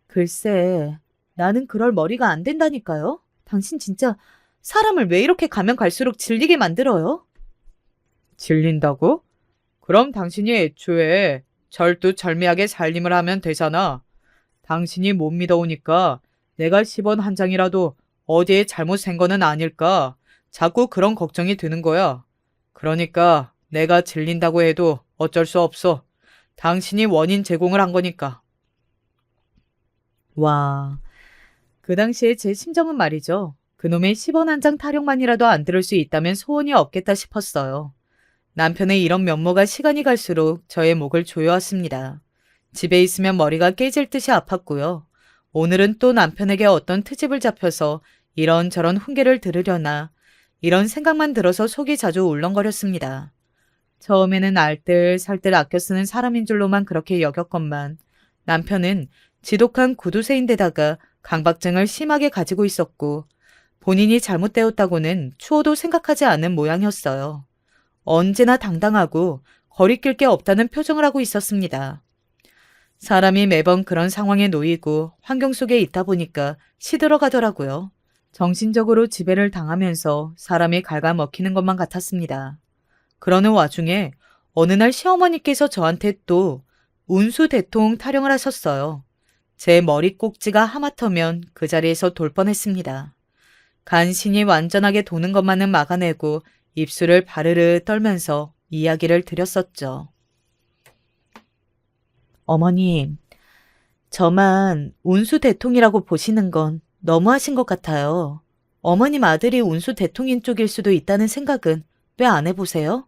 글쎄, 나는 그럴 머리가 안 된다니까요. 당신 진짜 사람을 왜 이렇게 가면 갈수록 질리게 만들어요? 질린다고? 그럼 당신이 애초에 절두절미하게 살림을 하면 되잖아. 당신이 못 믿어오니까 내가 10원 한 장이라도 어디에 잘못 센 거는 아닐까? 자꾸 그런 걱정이 드는 거야. 그러니까 내가 질린다고 해도 어쩔 수 없어. 당신이 원인 제공을 한 거니까. 와, 그 당시에 제 심정은 말이죠. 그놈의 10원 한 장 타령만이라도 안 들을 수 있다면 소원이 없겠다 싶었어요. 남편의 이런 면모가 시간이 갈수록 저의 목을 조여왔습니다. 집에 있으면 머리가 깨질 듯이 아팠고요. 오늘은 또 남편에게 어떤 트집을 잡혀서 이런저런 훈계를 들으려나 이런 생각만 들어서 속이 자주 울렁거렸습니다. 처음에는 알뜰살뜰 아껴 쓰는 사람인 줄로만 그렇게 여겼건만 남편은 지독한 구두쇠인데다가 강박증을 심하게 가지고 있었고 본인이 잘못되었다고는 추호도 생각하지 않은 모양이었어요. 언제나 당당하고 거리낄 게 없다는 표정을 하고 있었습니다. 사람이 매번 그런 상황에 놓이고 환경 속에 있다 보니까 시들어가더라고요. 정신적으로 지배를 당하면서 사람이 갉아먹히는 것만 같았습니다. 그러는 와중에 어느 날 시어머니께서 저한테 또 운수대통 타령을 하셨어요. 제 머리 꼭지가 하마터면 그 자리에서 돌 뻔했습니다. 간신히 완전하게 도는 것만은 막아내고 입술을 바르르 떨면서 이야기를 드렸었죠. 어머님, 저만 운수대통이라고 보시는 건 너무하신 것 같아요. 어머님 아들이 운수대통인 쪽일 수도 있다는 생각은 왜 안 해보세요?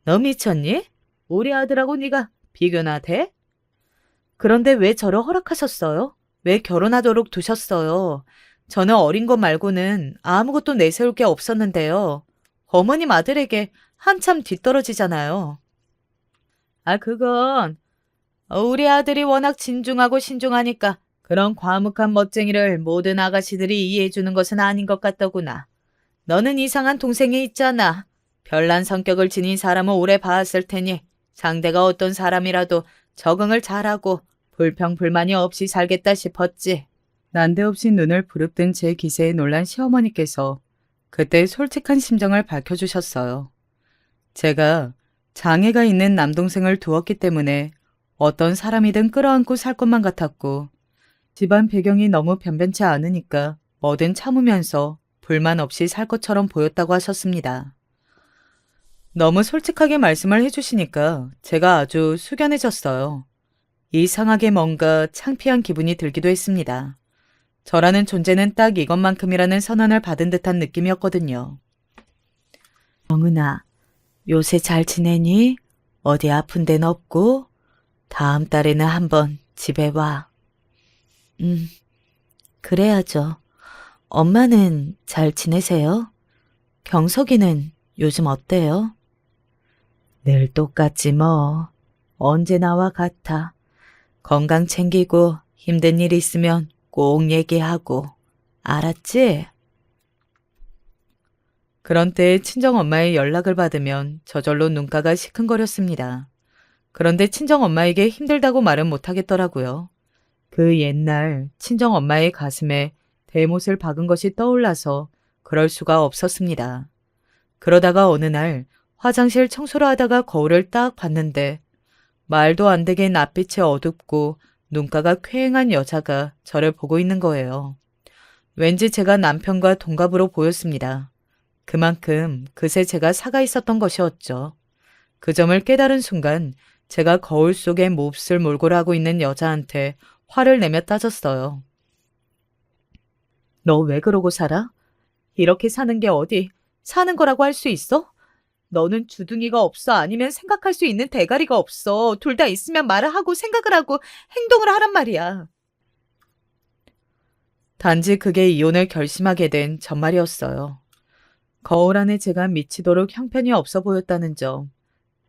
너 미쳤니? 우리 아들하고 네가 비교나 돼? 그런데 왜 저를 허락하셨어요? 왜 결혼하도록 두셨어요? 저는 어린 것 말고는 아무것도 내세울 게 없었는데요. 어머님 아들에게 한참 뒤떨어지잖아요. 아, 그건 우리 아들이 워낙 진중하고 신중하니까 그런 과묵한 멋쟁이를 모든 아가씨들이 이해해주는 것은 아닌 것 같더구나. 너는 이상한 동생이 있잖아. 별난 성격을 지닌 사람을 오래 봐왔을 테니 상대가 어떤 사람이라도 적응을 잘하고 불평불만이 없이 살겠다 싶었지. 난데없이 눈을 부릅뜬 제 기세에 놀란 시어머니께서 그때 솔직한 심정을 밝혀주셨어요. 제가 장애가 있는 남동생을 두었기 때문에 어떤 사람이든 끌어안고 살 것만 같았고 집안 배경이 너무 변변치 않으니까 뭐든 참으면서 불만 없이 살 것처럼 보였다고 하셨습니다. 너무 솔직하게 말씀을 해주시니까 제가 아주 숙연해졌어요. 이상하게 뭔가 창피한 기분이 들기도 했습니다. 저라는 존재는 딱 이것만큼이라는 선언을 받은 듯한 느낌이었거든요. 정은아, 요새 잘 지내니? 어디 아픈 데는 없고? 다음 달에는 한번 집에 와. 그래야죠. 엄마는 잘 지내세요? 경석이는 요즘 어때요? 늘 똑같지 뭐. 언제나와 같아. 건강 챙기고 힘든 일 있으면 꼭 얘기하고. 알았지? 그런 때에 친정엄마의 연락을 받으면 저절로 눈가가 시큰거렸습니다. 그런데 친정엄마에게 힘들다고 말은 못하겠더라고요. 그 옛날 친정엄마의 가슴에 대못을 박은 것이 떠올라서 그럴 수가 없었습니다. 그러다가 어느 날 화장실 청소를 하다가 거울을 딱 봤는데 말도 안 되게 낯빛이 어둡고 눈가가 퀭한 여자가 저를 보고 있는 거예요. 왠지 제가 남편과 동갑으로 보였습니다. 그만큼 그새 제가 사가 있었던 것이었죠. 그 점을 깨달은 순간 제가 거울 속에 몹쓸 몰골을 하고 있는 여자한테 화를 내며 따졌어요. 너 왜 그러고 살아? 이렇게 사는 게 어디 사는 거라고 할 수 있어? 너는 주둥이가 없어 아니면 생각할 수 있는 대가리가 없어. 둘 다 있으면 말을 하고 생각을 하고 행동을 하란 말이야. 단지 그게 이혼을 결심하게 된 전말이었어요. 거울 안에 제가 미치도록 형편이 없어 보였다는 점.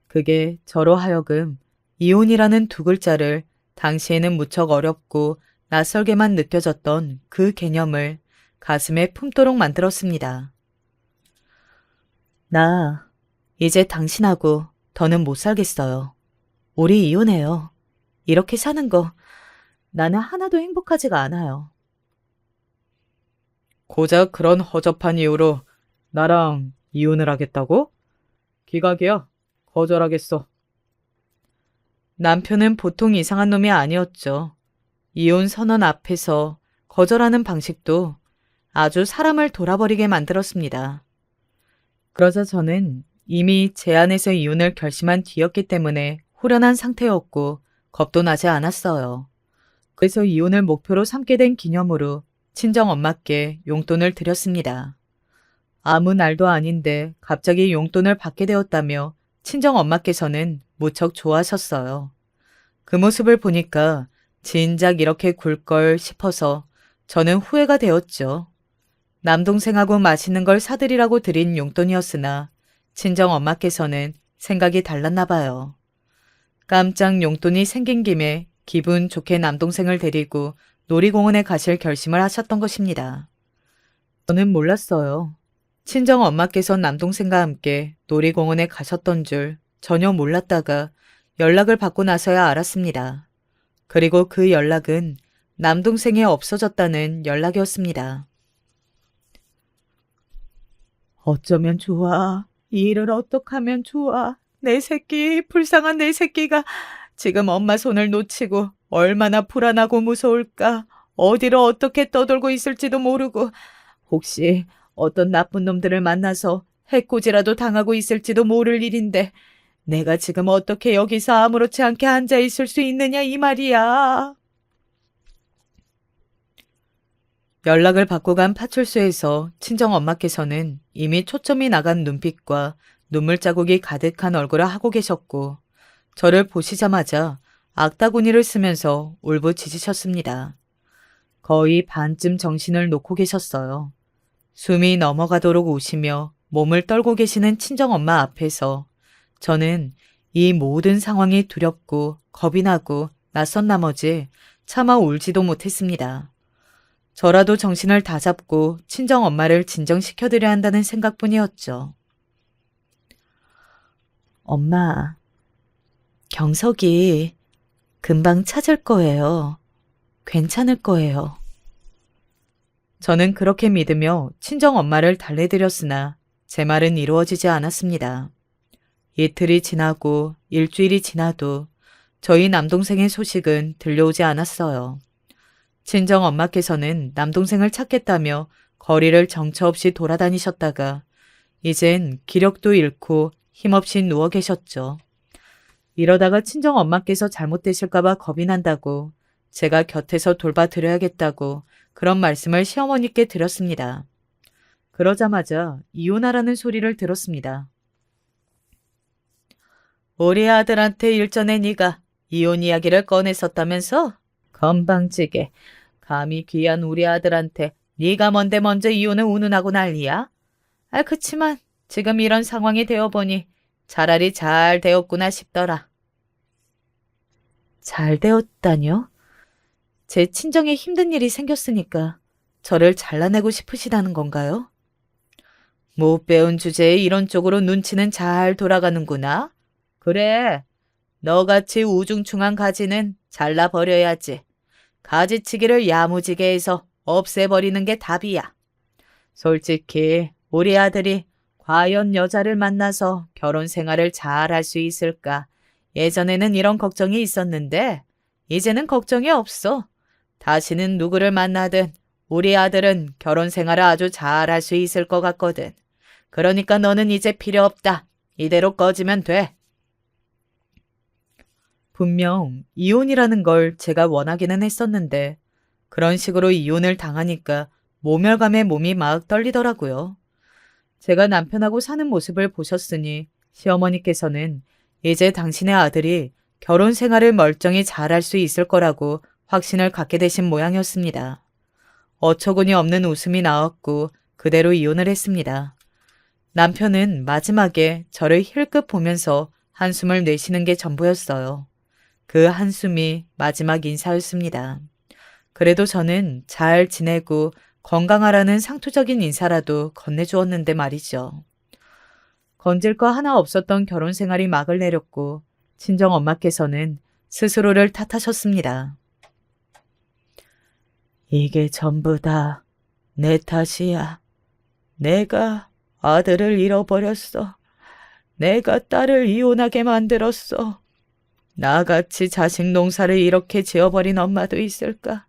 그게 저로 하여금 이혼이라는 두 글자를 당시에는 무척 어렵고 낯설게만 느껴졌던 그 개념을 가슴에 품도록 만들었습니다. 나 이제 당신하고 더는 못 살겠어요. 우리 이혼해요. 이렇게 사는 거 나는 하나도 행복하지가 않아요. 고작 그런 허접한 이유로 나랑 이혼을 하겠다고? 기각이야. 거절하겠어. 남편은 보통 이상한 놈이 아니었죠. 이혼 선언 앞에서 거절하는 방식도 아주 사람을 돌아버리게 만들었습니다. 그러자 저는 이미 제 안에서 이혼을 결심한 뒤였기 때문에 후련한 상태였고 겁도 나지 않았어요. 그래서 이혼을 목표로 삼게 된 기념으로 친정엄마께 용돈을 드렸습니다. 아무 날도 아닌데 갑자기 용돈을 받게 되었다며 친정엄마께서는 무척 좋아하셨어요. 그 모습을 보니까 진작 이렇게 굴 걸 싶어서 저는 후회가 되었죠. 남동생하고 맛있는 걸 사드리라고 드린 용돈이었으나 친정엄마께서는 생각이 달랐나 봐요. 깜짝 용돈이 생긴 김에 기분 좋게 남동생을 데리고 놀이공원에 가실 결심을 하셨던 것입니다. 저는 몰랐어요. 친정엄마께서 남동생과 함께 놀이공원에 가셨던 줄 전혀 몰랐다가 연락을 받고 나서야 알았습니다. 그리고 그 연락은 남동생이 없어졌다는 연락이었습니다. 어쩌면 좋아. 이 일을 어떡하면 좋아. 내 새끼, 불쌍한 내 새끼가 지금 엄마 손을 놓치고 얼마나 불안하고 무서울까. 어디로 어떻게 떠돌고 있을지도 모르고 혹시 어떤 나쁜 놈들을 만나서 해코지라도 당하고 있을지도 모를 일인데 내가 지금 어떻게 여기서 아무렇지 않게 앉아 있을 수 있느냐 이 말이야. 연락을 받고 간 파출소에서 친정엄마께서는 이미 초점이 나간 눈빛과 눈물 자국이 가득한 얼굴을 하고 계셨고 저를 보시자마자 악다구니를 쓰면서 울부짖으셨습니다. 거의 반쯤 정신을 놓고 계셨어요. 숨이 넘어가도록 우시며 몸을 떨고 계시는 친정엄마 앞에서 저는 이 모든 상황이 두렵고 겁이 나고 낯선 나머지 차마 울지도 못했습니다. 저라도 정신을 다잡고 친정엄마를 진정시켜드려야 한다는 생각뿐이었죠. 엄마, 경석이 금방 찾을 거예요. 괜찮을 거예요. 저는 그렇게 믿으며 친정엄마를 달래드렸으나 제 말은 이루어지지 않았습니다. 이틀이 지나고 일주일이 지나도 저희 남동생의 소식은 들려오지 않았어요. 친정엄마께서는 남동생을 찾겠다며 거리를 정처 없이 돌아다니셨다가 이젠 기력도 잃고 힘없이 누워 계셨죠. 이러다가 친정엄마께서 잘못되실까봐 겁이 난다고 제가 곁에서 돌봐드려야겠다고 그런 말씀을 시어머니께 드렸습니다. 그러자마자 이혼하라는 소리를 들었습니다. 우리 아들한테 일전에 네가 이혼 이야기를 꺼냈었다면서? 건방지게. 감히 귀한 우리 아들한테 네가 뭔데 먼저 이혼을 운운하고 난리야? 그치만 지금 이런 상황이 되어보니 차라리 잘 되었구나 싶더라. 잘 되었다뇨? 제 친정에 힘든 일이 생겼으니까 저를 잘라내고 싶으시다는 건가요? 못 배운 주제에 이런 쪽으로 눈치는 잘 돌아가는구나. 그래, 너같이 우중충한 가지는 잘라버려야지. 가지치기를 야무지게 해서 없애버리는 게 답이야. 솔직히 우리 아들이 과연 여자를 만나서 결혼 생활을 잘 할 수 있을까? 예전에는 이런 걱정이 있었는데 이제는 걱정이 없어. 다시는 누구를 만나든 우리 아들은 결혼 생활을 아주 잘 할 수 있을 것 같거든. 그러니까 너는 이제 필요 없다. 이대로 꺼지면 돼. 분명 이혼이라는 걸 제가 원하기는 했었는데 그런 식으로 이혼을 당하니까 모멸감에 몸이 막 떨리더라고요. 제가 남편하고 사는 모습을 보셨으니 시어머니께서는 이제 당신의 아들이 결혼 생활을 멀쩡히 잘할 수 있을 거라고 확신을 갖게 되신 모양이었습니다. 어처구니 없는 웃음이 나왔고 그대로 이혼을 했습니다. 남편은 마지막에 저를 힐끗 보면서 한숨을 내쉬는 게 전부였어요. 그 한숨이 마지막 인사였습니다. 그래도 저는 잘 지내고 건강하라는 상투적인 인사라도 건네주었는데 말이죠. 건질 거 하나 없었던 결혼 생활이 막을 내렸고 친정 엄마께서는 스스로를 탓하셨습니다. 이게 전부 다 내 탓이야. 내가 아들을 잃어버렸어. 내가 딸을 이혼하게 만들었어. 나같이 자식 농사를 이렇게 지어버린 엄마도 있을까?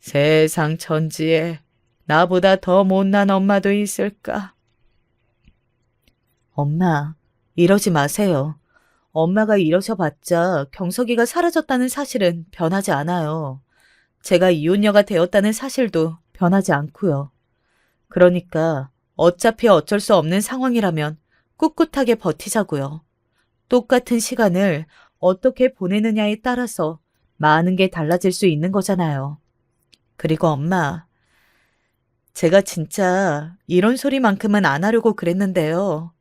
세상 천지에 나보다 더 못난 엄마도 있을까? 엄마, 이러지 마세요. 엄마가 이러셔봤자 경석이가 사라졌다는 사실은 변하지 않아요. 제가 이혼녀가 되었다는 사실도 변하지 않고요. 그러니까 어차피 어쩔 수 없는 상황이라면 꿋꿋하게 버티자고요. 똑같은 시간을 어떻게 보내느냐에 따라서 많은 게 달라질 수 있는 거잖아요. 그리고 엄마, 제가 진짜 이런 소리만큼은 안 하려고 그랬는데요.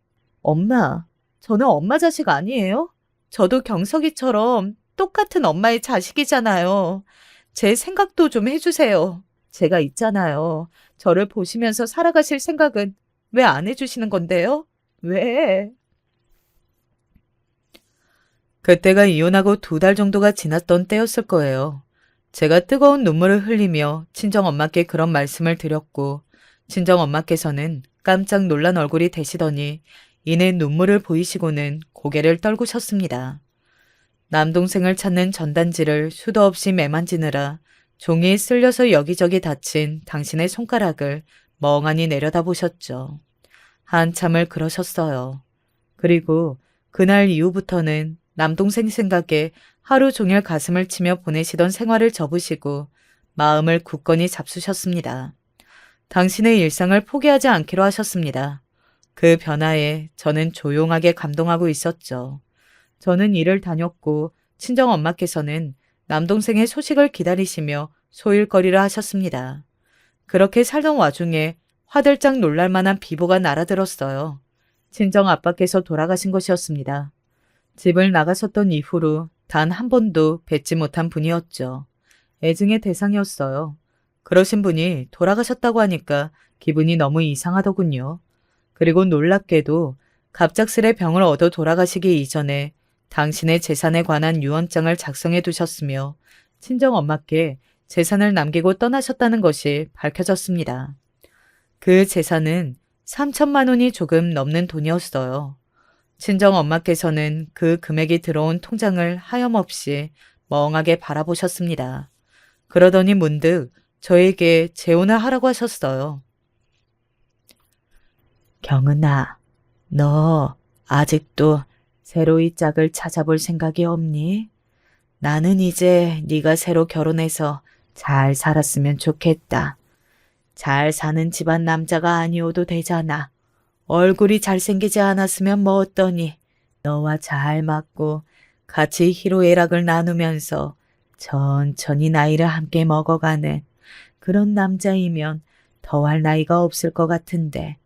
엄마, 저는 엄마 자식 아니에요? 저도 경석이처럼 똑같은 엄마의 자식이잖아요. 제 생각도 좀 해주세요. 제가 있잖아요. 저를 보시면서 살아가실 생각은 왜 안 해주시는 건데요? 왜? 그때가 이혼하고 2달 정도가 지났던 때였을 거예요. 제가 뜨거운 눈물을 흘리며 친정엄마께 그런 말씀을 드렸고 친정엄마께서는 깜짝 놀란 얼굴이 되시더니 이내 눈물을 보이시고는 고개를 떨구셨습니다. 남동생을 찾는 전단지를 수도 없이 매만지느라 종이에 쓸려서 여기저기 다친 당신의 손가락을 멍하니 내려다보셨죠. 한참을 그러셨어요. 그리고 그날 이후부터는 남동생 생각에 하루 종일 가슴을 치며 보내시던 생활을 접으시고 마음을 굳건히 잡수셨습니다. 당신의 일상을 포기하지 않기로 하셨습니다. 그 변화에 저는 조용하게 감동하고 있었죠. 저는 일을 다녔고 친정엄마께서는 남동생의 소식을 기다리시며 소일거리를 하셨습니다. 그렇게 살던 와중에 화들짝 놀랄 만한 비보가 날아들었어요. 친정아빠께서 돌아가신 것이었습니다. 집을 나가셨던 이후로 단 한 번도 뵙지 못한 분이었죠. 애증의 대상이었어요. 그러신 분이 돌아가셨다고 하니까 기분이 너무 이상하더군요. 그리고 놀랍게도 갑작스레 병을 얻어 돌아가시기 이전에 당신의 재산에 관한 유언장을 작성해 두셨으며 친정엄마께 재산을 남기고 떠나셨다는 것이 밝혀졌습니다. 그 재산은 3천만 원이 조금 넘는 돈이었어요. 친정엄마께서는 그 금액이 들어온 통장을 하염없이 멍하게 바라보셨습니다. 그러더니 문득 저에게 재혼을 하라고 하셨어요. 경은아, 너 아직도 새로이 짝을 찾아볼 생각이 없니? 나는 이제 네가 새로 결혼해서 잘 살았으면 좋겠다. 잘 사는 집안 남자가 아니어도 되잖아. 얼굴이 잘생기지 않았으면 뭐 어떠니? 너와 잘 맞고 같이 희로애락을 나누면서 천천히 나이를 함께 먹어가는 그런 남자이면 더할 나이가 없을 것 같은데.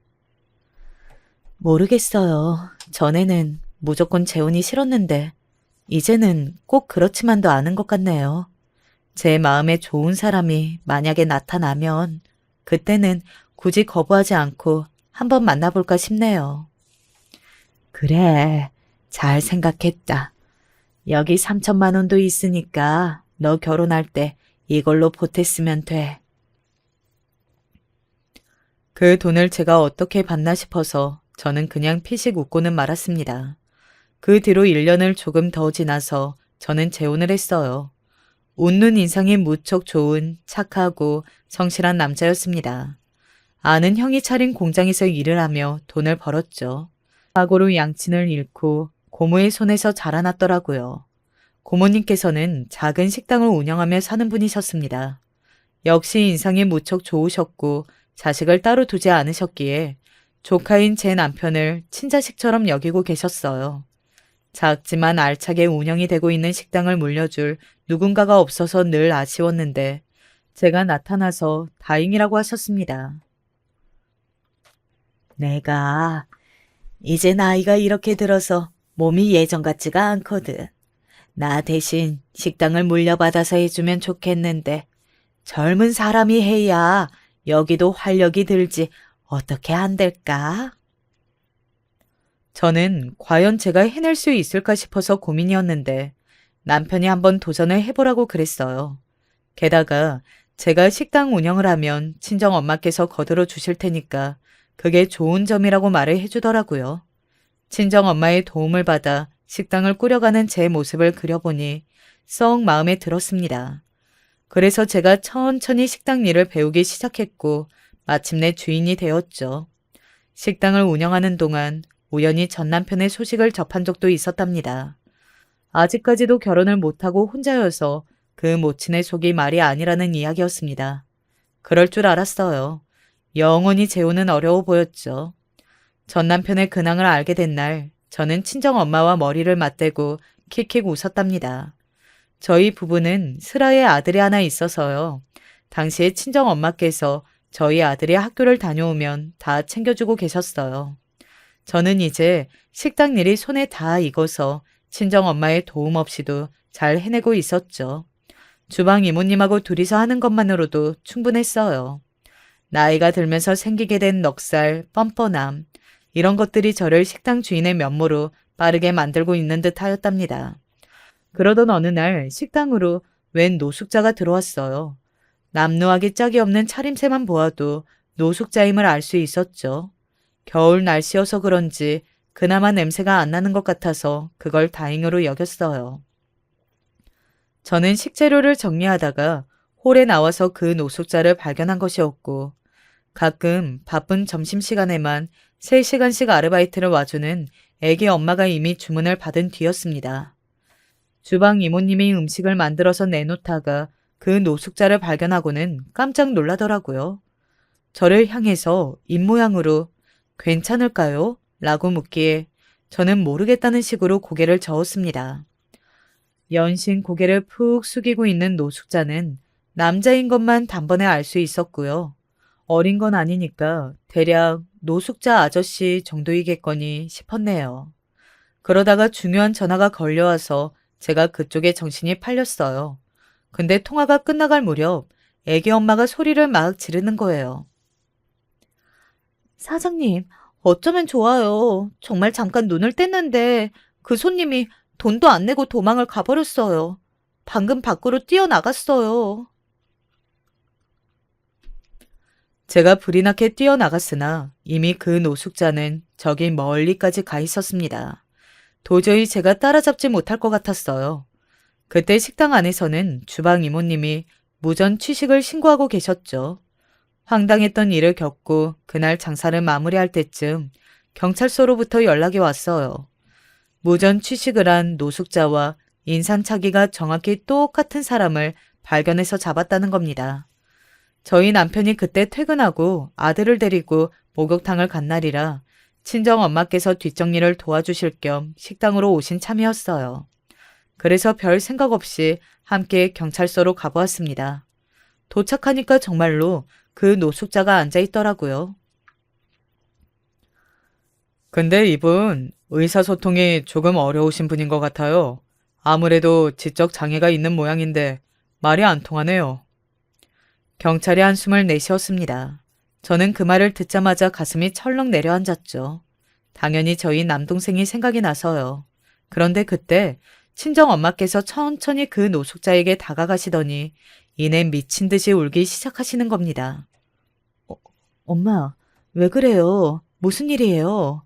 모르겠어요. 전에는 무조건 재혼이 싫었는데 이제는 꼭 그렇지만도 않은 것 같네요. 제 마음에 좋은 사람이 만약에 나타나면 그때는 굳이 거부하지 않고 한번 만나볼까 싶네요. 그래, 잘 생각했다. 여기 3천만 원도 있으니까 너 결혼할 때 이걸로 보탰으면 돼. 그 돈을 제가 어떻게 받나 싶어서 저는 그냥 피식 웃고는 말았습니다. 그 뒤로 1년을 조금 더 지나서 저는 재혼을 했어요. 웃는 인상이 무척 좋은 착하고 성실한 남자였습니다. 아는 형이 차린 공장에서 일을 하며 돈을 벌었죠. 과거로 양친을 잃고 고모의 손에서 자라났더라고요. 고모님께서는 작은 식당을 운영하며 사는 분이셨습니다. 역시 인상이 무척 좋으셨고 자식을 따로 두지 않으셨기에 조카인 제 남편을 친자식처럼 여기고 계셨어요. 작지만 알차게 운영이 되고 있는 식당을 물려줄 누군가가 없어서 늘 아쉬웠는데 제가 나타나서 다행이라고 하셨습니다. 내가 이제 나이가 이렇게 들어서 몸이 예전 같지가 않거든. 나 대신 식당을 물려받아서 해주면 좋겠는데 젊은 사람이 해야 여기도 활력이 들지 어떻게 안 될까? 저는 과연 제가 해낼 수 있을까 싶어서 고민이었는데 남편이 한번 도전을 해보라고 그랬어요. 게다가 제가 식당 운영을 하면 친정 엄마께서 거들어 주실 테니까 그게 좋은 점이라고 말을 해주더라고요. 친정 엄마의 도움을 받아 식당을 꾸려가는 제 모습을 그려보니 썩 마음에 들었습니다. 그래서 제가 천천히 식당 일을 배우기 시작했고 마침내 주인이 되었죠. 식당을 운영하는 동안 우연히 전 남편의 소식을 접한 적도 있었답니다. 아직까지도 결혼을 못하고 혼자여서 그 모친의 속이 말이 아니라는 이야기였습니다. 그럴 줄 알았어요. 영원히 재혼은 어려워 보였죠. 전 남편의 근황을 알게 된 날, 저는 친정 엄마와 머리를 맞대고 킥킥 웃었답니다. 저희 부부는 슬아의 아들이 하나 있어서요. 당시에 친정 엄마께서 저희 아들이 학교를 다녀오면 다 챙겨주고 계셨어요. 저는 이제 식당 일이 손에 다 익어서 친정 엄마의 도움 없이도 잘 해내고 있었죠. 주방 이모님하고 둘이서 하는 것만으로도 충분했어요. 나이가 들면서 생기게 된 넉살, 뻔뻔함, 이런 것들이 저를 식당 주인의 면모로 빠르게 만들고 있는 듯 하였답니다. 그러던 어느 날 식당으로 웬 노숙자가 들어왔어요. 남루하기 짝이 없는 차림새만 보아도 노숙자임을 알 수 있었죠. 겨울 날씨여서 그런지 그나마 냄새가 안 나는 것 같아서 그걸 다행으로 여겼어요. 저는 식재료를 정리하다가 홀에 나와서 그 노숙자를 발견한 것이었고 가끔 바쁜 점심시간에만 3시간씩 아르바이트를 와주는 애기 엄마가 이미 주문을 받은 뒤였습니다. 주방 이모님이 음식을 만들어서 내놓다가 그 노숙자를 발견하고는 깜짝 놀라더라고요. 저를 향해서 입모양으로 괜찮을까요? 라고 묻기에 저는 모르겠다는 식으로 고개를 저었습니다. 연신 고개를 푹 숙이고 있는 노숙자는 남자인 것만 단번에 알 수 있었고요. 어린 건 아니니까 대략 노숙자 아저씨 정도이겠거니 싶었네요. 그러다가 중요한 전화가 걸려와서 제가 그쪽에 정신이 팔렸어요. 근데 통화가 끝나갈 무렵 애기 엄마가 소리를 막 지르는 거예요. 사장님, 어쩌면 좋아요. 정말 잠깐 눈을 뗐는데 그 손님이 돈도 안 내고 도망을 가버렸어요. 방금 밖으로 뛰어나갔어요. 제가 불이 나게 뛰어나갔으나 이미 그 노숙자는 저기 멀리까지 가 있었습니다. 도저히 제가 따라잡지 못할 것 같았어요. 그때 식당 안에서는 주방 이모님이 무전 취식을 신고하고 계셨죠. 황당했던 일을 겪고 그날 장사를 마무리할 때쯤 경찰서로부터 연락이 왔어요. 무전 취식을 한 노숙자와 인상착의가 정확히 똑같은 사람을 발견해서 잡았다는 겁니다. 저희 남편이 그때 퇴근하고 아들을 데리고 목욕탕을 간 날이라 친정 엄마께서 뒷정리를 도와주실 겸 식당으로 오신 참이었어요. 그래서 별 생각 없이 함께 경찰서로 가보았습니다. 도착하니까 정말로 그 노숙자가 앉아있더라고요. 근데 이분 의사소통이 조금 어려우신 분인 것 같아요. 아무래도 지적 장애가 있는 모양인데 말이 안 통하네요. 경찰이 한숨을 내쉬었습니다. 저는 그 말을 듣자마자 가슴이 철렁 내려앉았죠. 당연히 저희 남동생이 생각이 나서요. 그런데 그때 친정엄마께서 천천히 그 노숙자에게 다가가시더니 이내 미친 듯이 울기 시작하시는 겁니다. 엄마, 왜 그래요? 무슨 일이에요?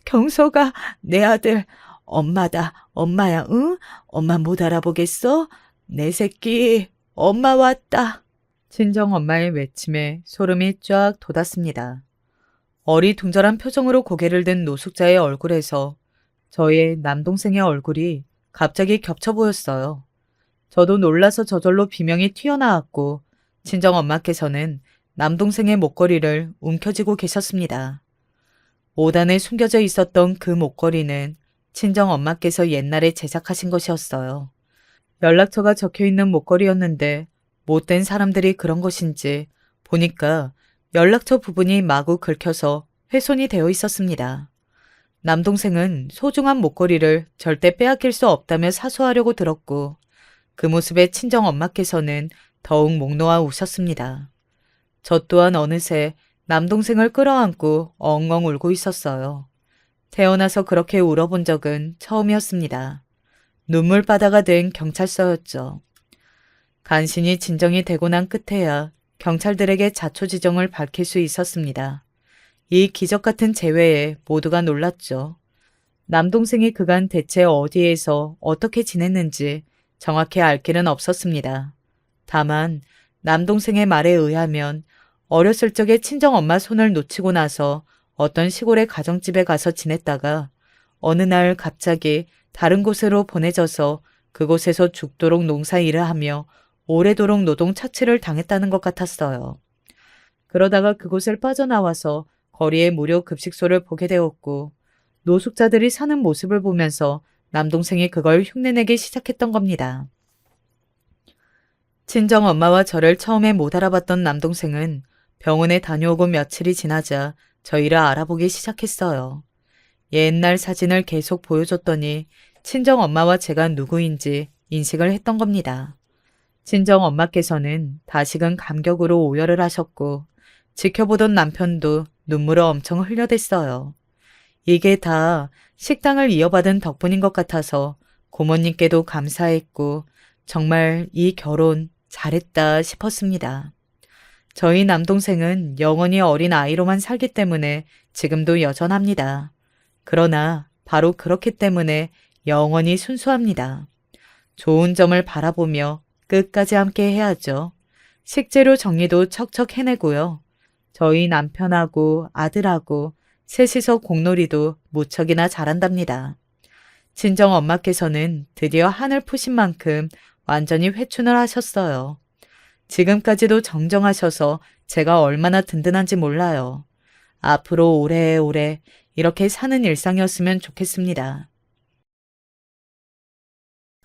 경서가, 내 아들, 엄마다, 엄마야, 응? 엄마 못 알아보겠어? 내 새끼, 엄마 왔다. 친정엄마의 외침에 소름이 쫙 돋았습니다. 어리둥절한 표정으로 고개를 든 노숙자의 얼굴에서 저의 남동생의 얼굴이 갑자기 겹쳐 보였어요. 저도 놀라서 저절로 비명이 튀어나왔고 친정엄마께서는 남동생의 목걸이를 움켜쥐고 계셨습니다. 5단에 숨겨져 있었던 그 목걸이는 친정엄마께서 옛날에 제작하신 것이었어요. 연락처가 적혀있는 목걸이였는데 못된 사람들이 그런 것인지 보니까 연락처 부분이 마구 긁혀서 훼손이 되어 있었습니다. 남동생은 소중한 목걸이를 절대 빼앗길 수 없다며 사수하려고 들었고 그 모습에 친정엄마께서는 더욱 목 놓아 우셨습니다. 저 또한 어느새 남동생을 끌어안고 엉엉 울고 있었어요. 태어나서 그렇게 울어본 적은 처음이었습니다. 눈물바다가 된 경찰서였죠. 간신히 진정이 되고 난 끝에야 경찰들에게 자초지정을 밝힐 수 있었습니다. 이 기적 같은 재회에 모두가 놀랐죠. 남동생이 그간 대체 어디에서 어떻게 지냈는지 정확히 알 길은 없었습니다. 다만 남동생의 말에 의하면 어렸을 적에 친정엄마 손을 놓치고 나서 어떤 시골의 가정집에 가서 지냈다가 어느 날 갑자기 다른 곳으로 보내져서 그곳에서 죽도록 농사일을 하며 오래도록 노동 착취를 당했다는 것 같았어요. 그러다가 그곳을 빠져나와서 거리에 무료 급식소를 보게 되었고 노숙자들이 사는 모습을 보면서 남동생이 그걸 흉내내기 시작했던 겁니다. 친정엄마와 저를 처음에 못 알아봤던 남동생은 병원에 다녀오고 며칠이 지나자 저희를 알아보기 시작했어요. 옛날 사진을 계속 보여줬더니 친정엄마와 제가 누구인지 인식을 했던 겁니다. 친정엄마께서는 다시금 감격으로 오열을 하셨고 지켜보던 남편도 눈물을 엄청 흘려댔어요. 이게 다 식당을 이어받은 덕분인 것 같아서 고모님께도 감사했고 정말 이 결혼 잘했다 싶었습니다. 저희 남동생은 영원히 어린 아이로만 살기 때문에 지금도 여전합니다. 그러나 바로 그렇기 때문에 영원히 순수합니다. 좋은 점을 바라보며 끝까지 함께 해야죠. 식재료 정리도 척척 해내고요. 저희 남편하고 아들하고 셋이서 공놀이도 무척이나 잘한답니다. 친정엄마께서는 드디어 한을 푸신 만큼 완전히 회춘을 하셨어요. 지금까지도 정정하셔서 제가 얼마나 든든한지 몰라요. 앞으로 오래오래 이렇게 사는 일상이었으면 좋겠습니다.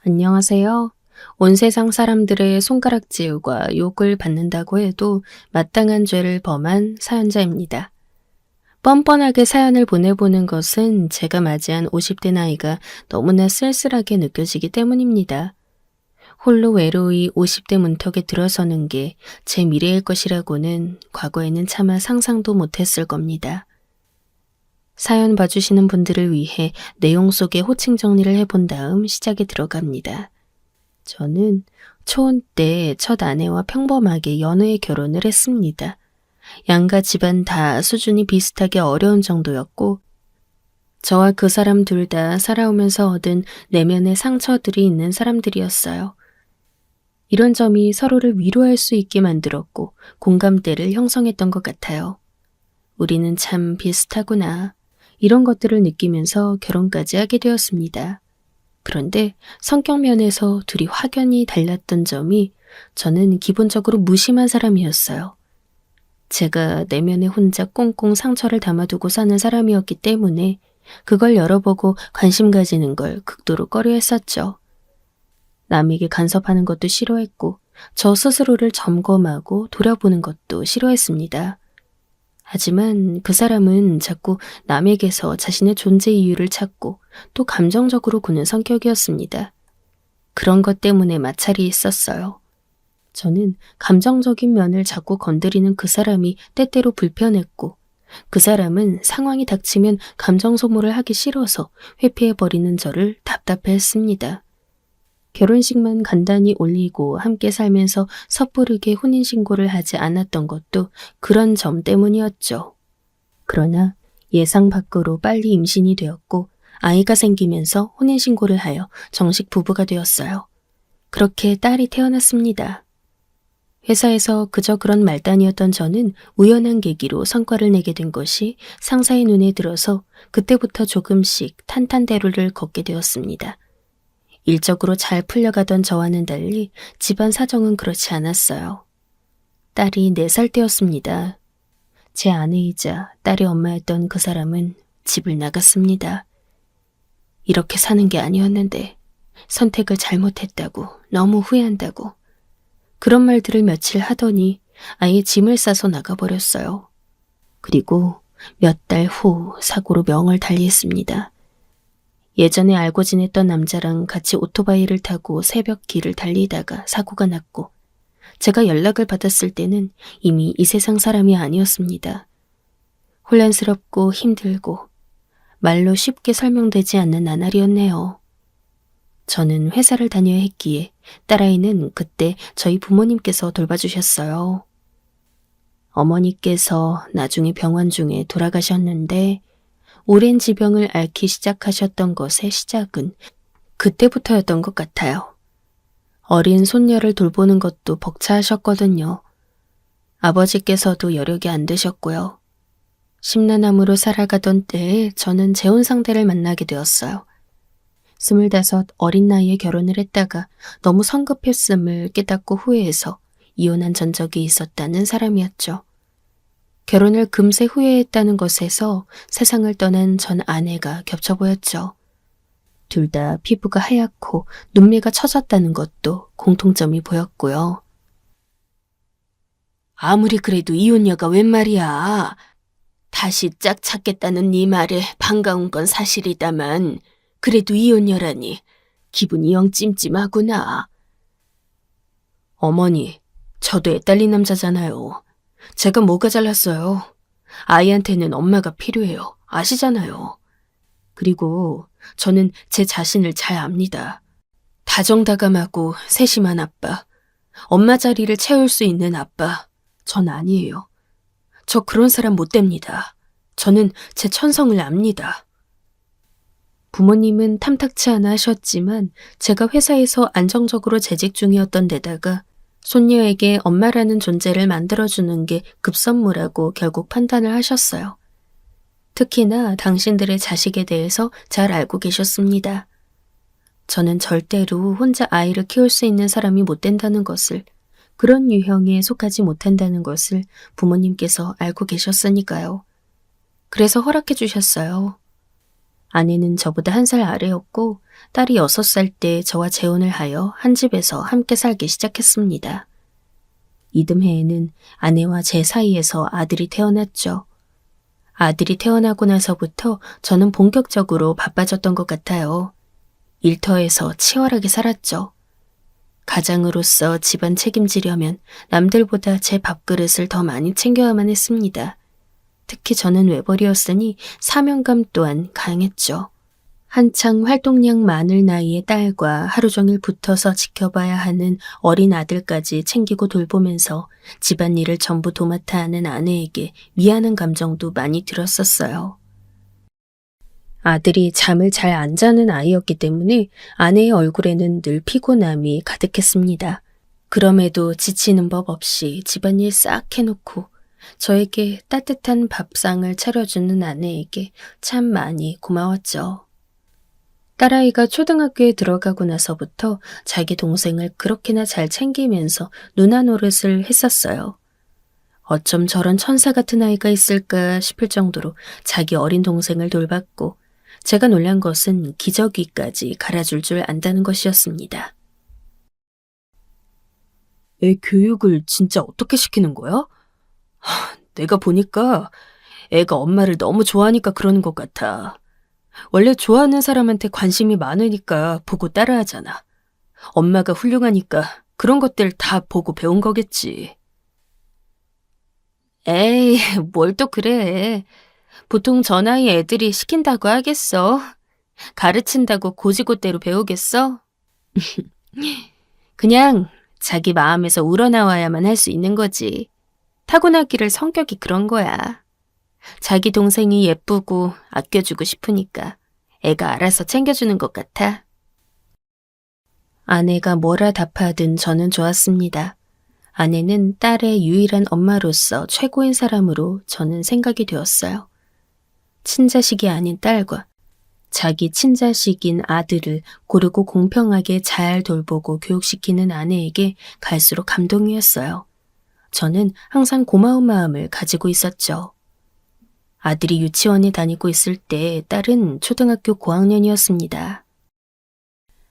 안녕하세요. 온 세상 사람들의 손가락질과 욕을 받는다고 해도 마땅한 죄를 범한 사연자입니다. 뻔뻔하게 사연을 보내보는 것은 제가 맞이한 50대 나이가 너무나 쓸쓸하게 느껴지기 때문입니다. 홀로 외로이 50대 문턱에 들어서는 게 제 미래일 것이라고는 과거에는 차마 상상도 못했을 겁니다. 사연 봐주시는 분들을 위해 내용 속에 호칭 정리를 해본 다음 시작에 들어갑니다. 저는 초혼 때 첫 아내와 평범하게 연애에 결혼을 했습니다. 양가 집안 다 수준이 비슷하게 어려운 정도였고 저와 그 사람 둘 다 살아오면서 얻은 내면의 상처들이 있는 사람들이었어요. 이런 점이 서로를 위로할 수 있게 만들었고 공감대를 형성했던 것 같아요. 우리는 참 비슷하구나. 이런 것들을 느끼면서 결혼까지 하게 되었습니다. 그런데 성격 면에서 둘이 확연히 달랐던 점이 저는 기본적으로 무심한 사람이었어요. 제가 내면에 혼자 꽁꽁 상처를 담아두고 사는 사람이었기 때문에 그걸 열어보고 관심 가지는 걸 극도로 꺼려했었죠. 남에게 간섭하는 것도 싫어했고 저 스스로를 점검하고 돌아보는 것도 싫어했습니다. 하지만 그 사람은 자꾸 남에게서 자신의 존재 이유를 찾고 또 감정적으로 구는 성격이었습니다. 그런 것 때문에 마찰이 있었어요. 저는 감정적인 면을 자꾸 건드리는 그 사람이 때때로 불편했고 그 사람은 상황이 닥치면 감정 소모를 하기 싫어서 회피해버리는 저를 답답해했습니다. 결혼식만 간단히 올리고 함께 살면서 섣부르게 혼인신고를 하지 않았던 것도 그런 점 때문이었죠. 그러나 예상 밖으로 빨리 임신이 되었고 아이가 생기면서 혼인신고를 하여 정식 부부가 되었어요. 그렇게 딸이 태어났습니다. 회사에서 그저 그런 말단이었던 저는 우연한 계기로 성과를 내게 된 것이 상사의 눈에 들어서 그때부터 조금씩 탄탄대로를 걷게 되었습니다. 일적으로 잘 풀려가던 저와는 달리 집안 사정은 그렇지 않았어요. 딸이 4살 때였습니다. 제 아내이자 딸의 엄마였던 그 사람은 집을 나갔습니다. 이렇게 사는 게 아니었는데 선택을 잘못했다고 너무 후회한다고 그런 말들을 며칠 하더니 아예 짐을 싸서 나가버렸어요. 그리고 몇 달 후 사고로 명을 달리했습니다. 예전에 알고 지냈던 남자랑 같이 오토바이를 타고 새벽 길을 달리다가 사고가 났고 제가 연락을 받았을 때는 이미 이 세상 사람이 아니었습니다. 혼란스럽고 힘들고 말로 쉽게 설명되지 않는 나날이었네요. 저는 회사를 다녀야 했기에 딸아이는 그때 저희 부모님께서 돌봐주셨어요. 어머니께서 나중에 병원 중에 돌아가셨는데 오랜 지병을 앓기 시작하셨던 것의 시작은 그때부터였던 것 같아요. 어린 손녀를 돌보는 것도 벅차하셨거든요. 아버지께서도 여력이 안 되셨고요. 심란함으로 살아가던 때에 저는 재혼 상대를 만나게 되었어요. 25 어린 나이에 결혼을 했다가 너무 성급했음을 깨닫고 후회해서 이혼한 전적이 있었다는 사람이었죠. 결혼을 금세 후회했다는 것에서 세상을 떠난 전 아내가 겹쳐 보였죠. 둘 다 피부가 하얗고 눈매가 처졌다는 것도 공통점이 보였고요. 아무리 그래도 이혼녀가 웬 말이야. 다시 짝 찾겠다는 네 말에 반가운 건 사실이다만 그래도 이혼녀라니 기분이 영 찜찜하구나. 어머니, 저도 애딸린 남자잖아요. 제가 뭐가 잘났어요. 아이한테는 엄마가 필요해요. 아시잖아요. 그리고 저는 제 자신을 잘 압니다. 다정다감하고 세심한 아빠, 엄마 자리를 채울 수 있는 아빠, 전 아니에요. 저 그런 사람 못 됩니다. 저는 제 천성을 압니다. 부모님은 탐탁치 않아 하셨지만 제가 회사에서 안정적으로 재직 중이었던 데다가 손녀에게 엄마라는 존재를 만들어주는 게 급선무라고 결국 판단을 하셨어요. 특히나 당신들의 자식에 대해서 잘 알고 계셨습니다. 저는 절대로 혼자 아이를 키울 수 있는 사람이 못 된다는 것을, 그런 유형에 속하지 못한다는 것을 부모님께서 알고 계셨으니까요. 그래서 허락해 주셨어요. 아내는 저보다 1살 아래였고 딸이 6살 때 저와 재혼을 하여 한 집에서 함께 살기 시작했습니다. 이듬해에는 아내와 제 사이에서 아들이 태어났죠. 아들이 태어나고 나서부터 저는 본격적으로 바빠졌던 것 같아요. 일터에서 치열하게 살았죠. 가장으로서 집안 책임지려면 남들보다 제 밥그릇을 더 많이 챙겨야만 했습니다. 특히 저는 외벌이였으니 사명감 또한 강했죠. 한창 활동량 많을 나이의 딸과 하루 종일 붙어서 지켜봐야 하는 어린 아들까지 챙기고 돌보면서 집안일을 전부 도맡아 하는 아내에게 미안한 감정도 많이 들었었어요. 아들이 잠을 잘 안 자는 아이였기 때문에 아내의 얼굴에는 늘 피곤함이 가득했습니다. 그럼에도 지치는 법 없이 집안일 싹 해놓고 저에게 따뜻한 밥상을 차려주는 아내에게 참 많이 고마웠죠. 딸아이가 초등학교에 들어가고 나서부터 자기 동생을 그렇게나 잘 챙기면서 누나 노릇을 했었어요. 어쩜 저런 천사 같은 아이가 있을까 싶을 정도로 자기 어린 동생을 돌봤고 제가 놀란 것은 기저귀까지 갈아줄 줄 안다는 것이었습니다. 애 교육을 진짜 어떻게 시키는 거야? 내가 보니까 애가 엄마를 너무 좋아하니까 그러는 것 같아. 원래 좋아하는 사람한테 관심이 많으니까 보고 따라하잖아. 엄마가 훌륭하니까 그런 것들 다 보고 배운 거겠지. 에이, 뭘 또 그래. 보통 저 나이 애들이 시킨다고 하겠어. 가르친다고 고지고대로 배우겠어? 그냥 자기 마음에서 우러나와야만 할 수 있는 거지. 타고나기를 성격이 그런 거야. 자기 동생이 예쁘고 아껴주고 싶으니까 애가 알아서 챙겨주는 것 같아. 아내가 뭐라 답하든 저는 좋았습니다. 아내는 딸의 유일한 엄마로서 최고인 사람으로 저는 생각이 되었어요. 친자식이 아닌 딸과 자기 친자식인 아들을 고르고 공평하게 잘 돌보고 교육시키는 아내에게 갈수록 감동이었어요. 저는 항상 고마운 마음을 가지고 있었죠. 아들이 유치원에 다니고 있을 때 딸은 초등학교 고학년이었습니다.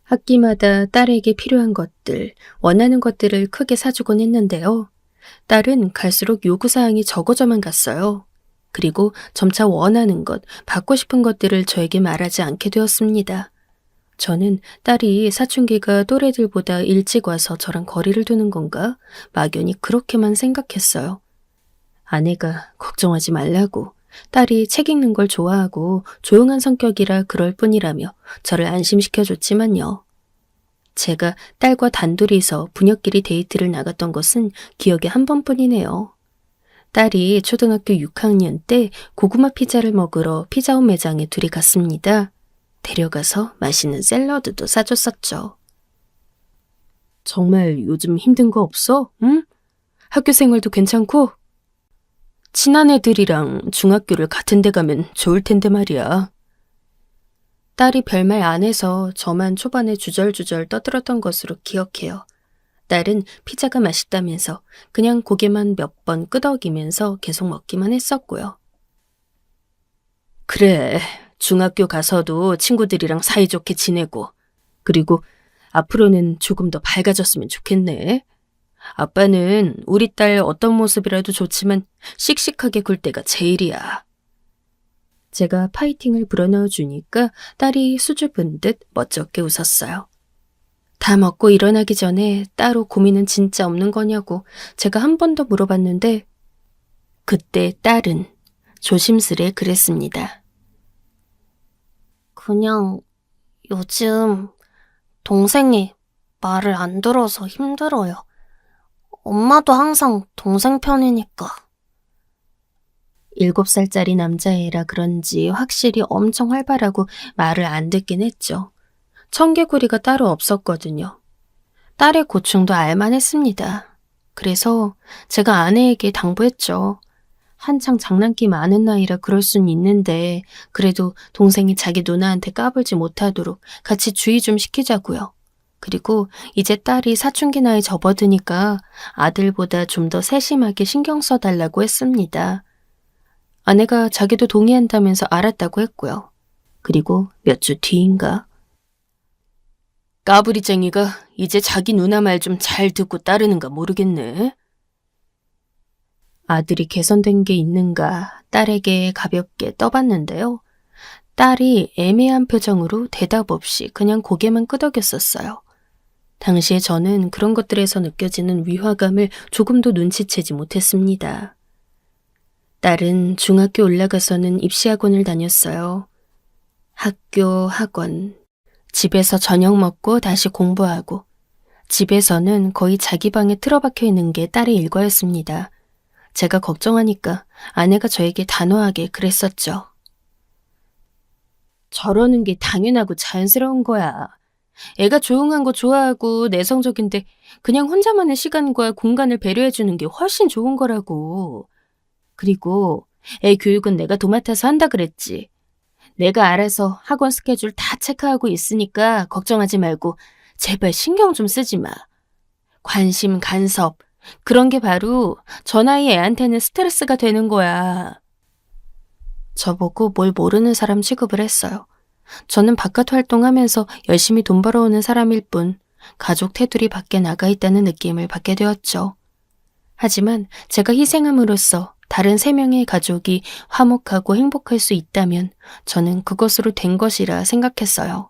학기마다 딸에게 필요한 것들, 원하는 것들을 크게 사주곤 했는데요. 딸은 갈수록 요구사항이 적어져만 갔어요. 그리고 점차 원하는 것, 받고 싶은 것들을 저에게 말하지 않게 되었습니다. 저는 딸이 사춘기가 또래들보다 일찍 와서 저랑 거리를 두는 건가? 막연히 그렇게만 생각했어요. 아내가 걱정하지 말라고, 딸이 책 읽는 걸 좋아하고 조용한 성격이라 그럴 뿐이라며 저를 안심시켜줬지만요. 제가 딸과 단둘이서 부녀끼리 데이트를 나갔던 것은 기억에 한 번뿐이네요. 딸이 초등학교 6학년 때 고구마 피자를 먹으러 피자헛 매장에 둘이 갔습니다. 데려가서 맛있는 샐러드도 사줬었죠. 정말 요즘 힘든 거 없어? 응? 학교 생활도 괜찮고? 친한 애들이랑 중학교를 같은 데 가면 좋을 텐데 말이야. 딸이 별말 안 해서 저만 초반에 주절주절 떠들었던 것으로 기억해요. 딸은 피자가 맛있다면서 그냥 고개만 몇 번 끄덕이면서 계속 먹기만 했었고요. 그래, 중학교 가서도 친구들이랑 사이좋게 지내고, 그리고 앞으로는 조금 더 밝아졌으면 좋겠네. 아빠는 우리 딸 어떤 모습이라도 좋지만 씩씩하게 굴 때가 제일이야. 제가 파이팅을 불어넣어 주니까 딸이 수줍은 듯 멋쩍게 웃었어요. 다 먹고 일어나기 전에 따로 고민은 진짜 없는 거냐고 제가 한 번 더 물어봤는데 그때 딸은 조심스레 그랬습니다. 그냥 요즘 동생이 말을 안 들어서 힘들어요. 엄마도 항상 동생 편이니까. 7살짜리 남자애라 그런지 확실히 엄청 활발하고 말을 안 듣긴 했죠. 청개구리가 따로 없었거든요. 딸의 고충도 알만했습니다. 그래서 제가 아내에게 당부했죠. 한창 장난기 많은 나이라 그럴 순 있는데 그래도 동생이 자기 누나한테 까불지 못하도록 같이 주의 좀 시키자고요. 그리고 이제 딸이 사춘기 나이 접어드니까 아들보다 좀 더 세심하게 신경 써달라고 했습니다. 아내가 자기도 동의한다면서 알았다고 했고요. 그리고 몇 주 뒤인가 까불이쟁이가 이제 자기 누나 말 좀 잘 듣고 따르는가 모르겠네. 아들이 개선된 게 있는가 딸에게 가볍게 떠봤는데요. 딸이 애매한 표정으로 대답 없이 그냥 고개만 끄덕였었어요. 당시에 저는 그런 것들에서 느껴지는 위화감을 조금도 눈치채지 못했습니다. 딸은 중학교 올라가서는 입시학원을 다녔어요. 학교, 학원, 집에서 저녁 먹고 다시 공부하고 집에서는 거의 자기 방에 틀어박혀 있는 게 딸의 일과였습니다. 제가 걱정하니까 아내가 저에게 단호하게 그랬었죠. 저러는 게 당연하고 자연스러운 거야. 애가 조용한 거 좋아하고 내성적인데 그냥 혼자만의 시간과 공간을 배려해주는 게 훨씬 좋은 거라고. 그리고 애 교육은 내가 도맡아서 한다 그랬지. 내가 알아서 학원 스케줄 다 체크하고 있으니까 걱정하지 말고 제발 신경 좀 쓰지 마. 관심, 간섭, 그런 게 바로 저 나이 애한테는 스트레스가 되는 거야. 저보고 뭘 모르는 사람 취급을 했어요. 저는 바깥 활동하면서 열심히 돈 벌어오는 사람일 뿐 가족 테두리 밖에 나가 있다는 느낌을 받게 되었죠. 하지만 제가 희생함으로써 다른 3명의 가족이 화목하고 행복할 수 있다면 저는 그것으로 된 것이라 생각했어요.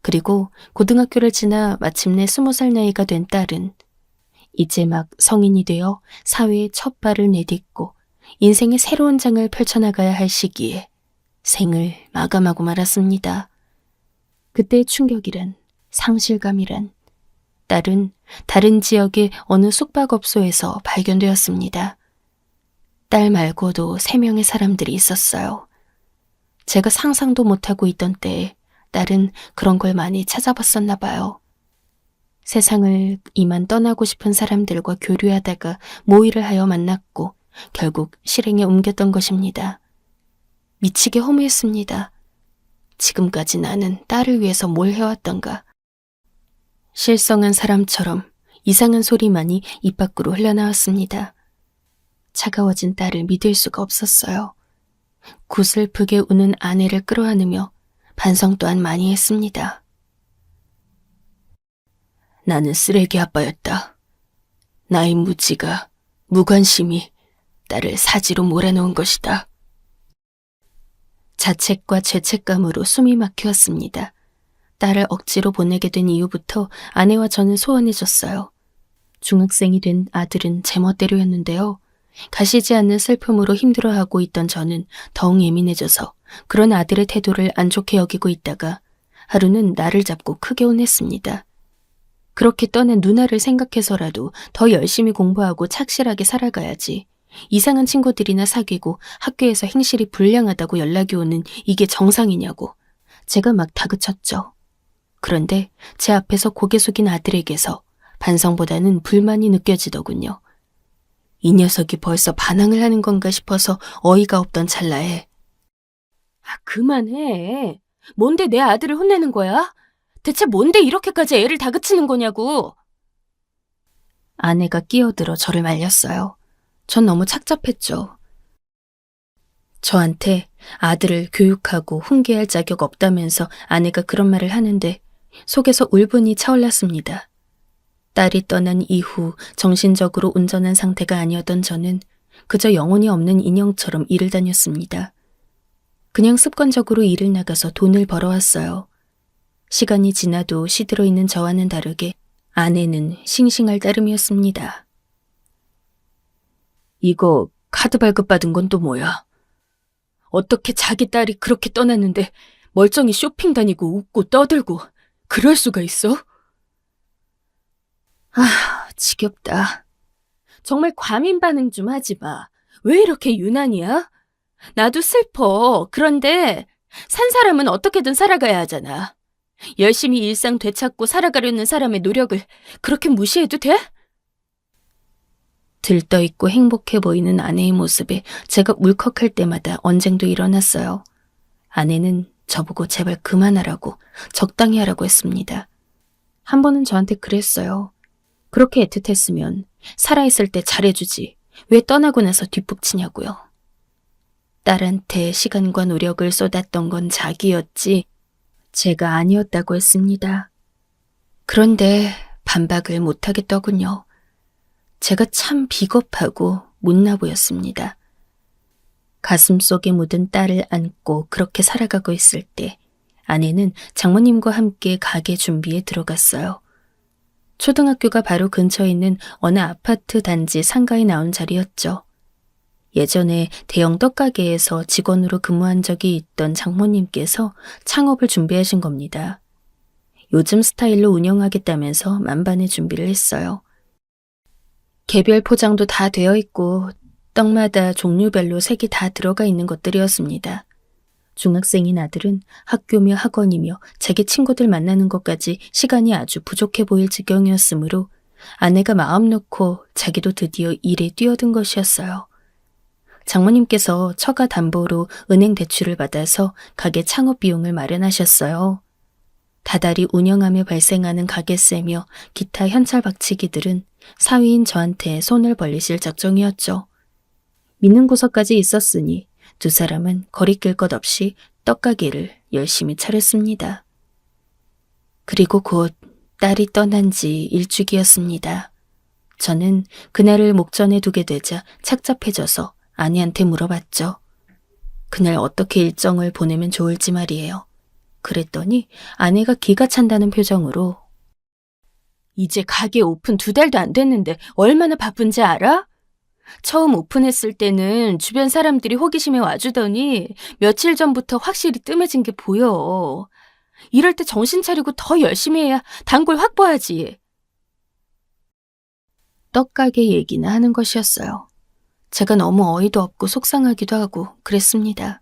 그리고 고등학교를 지나 마침내 20살 나이가 된 딸은 이제 막 성인이 되어 사회에 첫 발을 내딛고 인생의 새로운 장을 펼쳐나가야 할 시기에 생을 마감하고 말았습니다. 그때의 충격이란, 상실감이란, 딸은 다른 지역의 어느 숙박업소에서 발견되었습니다. 딸 말고도 3명의 사람들이 있었어요. 제가 상상도 못하고 있던 때에 딸은 그런 걸 많이 찾아봤었나 봐요. 세상을 이만 떠나고 싶은 사람들과 교류하다가 모의를 하여 만났고 결국 실행에 옮겼던 것입니다. 미치게 허무했습니다. 지금까지 나는 딸을 위해서 뭘 해왔던가. 실성한 사람처럼 이상한 소리만이 입 밖으로 흘러나왔습니다. 차가워진 딸을 믿을 수가 없었어요. 구슬프게 우는 아내를 끌어안으며 반성 또한 많이 했습니다. 나는 쓰레기 아빠였다. 나의 무지가, 무관심이 딸을 사지로 몰아넣은 것이다. 자책과 죄책감으로 숨이 막혔습니다. 딸을 억지로 보내게 된 이후부터 아내와 저는 소원해졌어요. 중학생이 된 아들은 제멋대로였는데요. 가시지 않는 슬픔으로 힘들어하고 있던 저는 더욱 예민해져서 그런 아들의 태도를 안 좋게 여기고 있다가 하루는 나를 잡고 크게 혼냈습니다. 그렇게 떠난 누나를 생각해서라도 더 열심히 공부하고 착실하게 살아가야지. 이상한 친구들이나 사귀고 학교에서 행실이 불량하다고 연락이 오는 이게 정상이냐고 제가 막 다그쳤죠. 그런데 제 앞에서 고개 숙인 아들에게서 반성보다는 불만이 느껴지더군요. 이 녀석이 벌써 반항을 하는 건가 싶어서 어이가 없던 찰나에 그만해. 뭔데 내 아들을 혼내는 거야? 대체 뭔데 이렇게까지 애를 다그치는 거냐고. 아내가 끼어들어 저를 말렸어요. 전 너무 착잡했죠. 저한테 아들을 교육하고 훈계할 자격 없다면서 아내가 그런 말을 하는데 속에서 울분이 차올랐습니다. 딸이 떠난 이후 정신적으로 온전한 상태가 아니었던 저는 그저 영혼이 없는 인형처럼 일을 다녔습니다. 그냥 습관적으로 일을 나가서 돈을 벌어왔어요. 시간이 지나도 시들어 있는 저와는 다르게 아내는 싱싱할 따름이었습니다. 이거 카드 발급받은 건 또 뭐야? 어떻게 자기 딸이 그렇게 떠났는데 멀쩡히 쇼핑 다니고 웃고 떠들고 그럴 수가 있어? 지겹다. 정말 과민 반응 좀 하지 마. 왜 이렇게 유난이야? 나도 슬퍼. 그런데 산 사람은 어떻게든 살아가야 하잖아. 열심히 일상 되찾고 살아가려는 사람의 노력을 그렇게 무시해도 돼? 들떠있고 행복해 보이는 아내의 모습에 제가 울컥할 때마다 언쟁도 일어났어요. 아내는 저보고 제발 그만하라고, 적당히 하라고 했습니다. 한 번은 저한테 그랬어요. 그렇게 애틋했으면 살아있을 때 잘해주지 왜 떠나고 나서 뒷북치냐고요. 딸한테 시간과 노력을 쏟았던 건 자기였지 제가 아니었다고 했습니다. 그런데 반박을 못하겠더군요. 제가 참 비겁하고 못나 보였습니다. 가슴속에 묻은 딸을 안고 그렇게 살아가고 있을 때 아내는 장모님과 함께 가게 준비에 들어갔어요. 초등학교가 바로 근처에 있는 어느 아파트 단지 상가에 나온 자리였죠. 예전에 대형 떡가게에서 직원으로 근무한 적이 있던 장모님께서 창업을 준비하신 겁니다. 요즘 스타일로 운영하겠다면서 만반의 준비를 했어요. 개별 포장도 다 되어 있고 떡마다 종류별로 색이 다 들어가 있는 것들이었습니다. 중학생인 아들은 학교며 학원이며 자기 친구들 만나는 것까지 시간이 아주 부족해 보일 지경이었으므로 아내가 마음 놓고 자기도 드디어 일에 뛰어든 것이었어요. 장모님께서 처가 담보로 은행 대출을 받아서 가게 창업 비용을 마련하셨어요. 다달이 운영하며 발생하는 가게세며 기타 현찰 박치기들은 사위인 저한테 손을 벌리실 작정이었죠. 믿는 구석까지 있었으니 두 사람은 거리낄 것 없이 떡가게를 열심히 차렸습니다. 그리고 곧 딸이 떠난 지 일주기였습니다. 저는 그날을 목전에 두게 되자 착잡해져서 아내한테 물어봤죠. 그날 어떻게 일정을 보내면 좋을지 말이에요. 그랬더니 아내가 기가 찬다는 표정으로 이제 가게 오픈 2달도 안 됐는데 얼마나 바쁜지 알아? 처음 오픈했을 때는 주변 사람들이 호기심에 와주더니 며칠 전부터 확실히 뜸해진 게 보여. 이럴 때 정신 차리고 더 열심히 해야 단골 확보하지. 떡가게 얘기나 하는 것이었어요. 제가 너무 어이도 없고 속상하기도 하고 그랬습니다.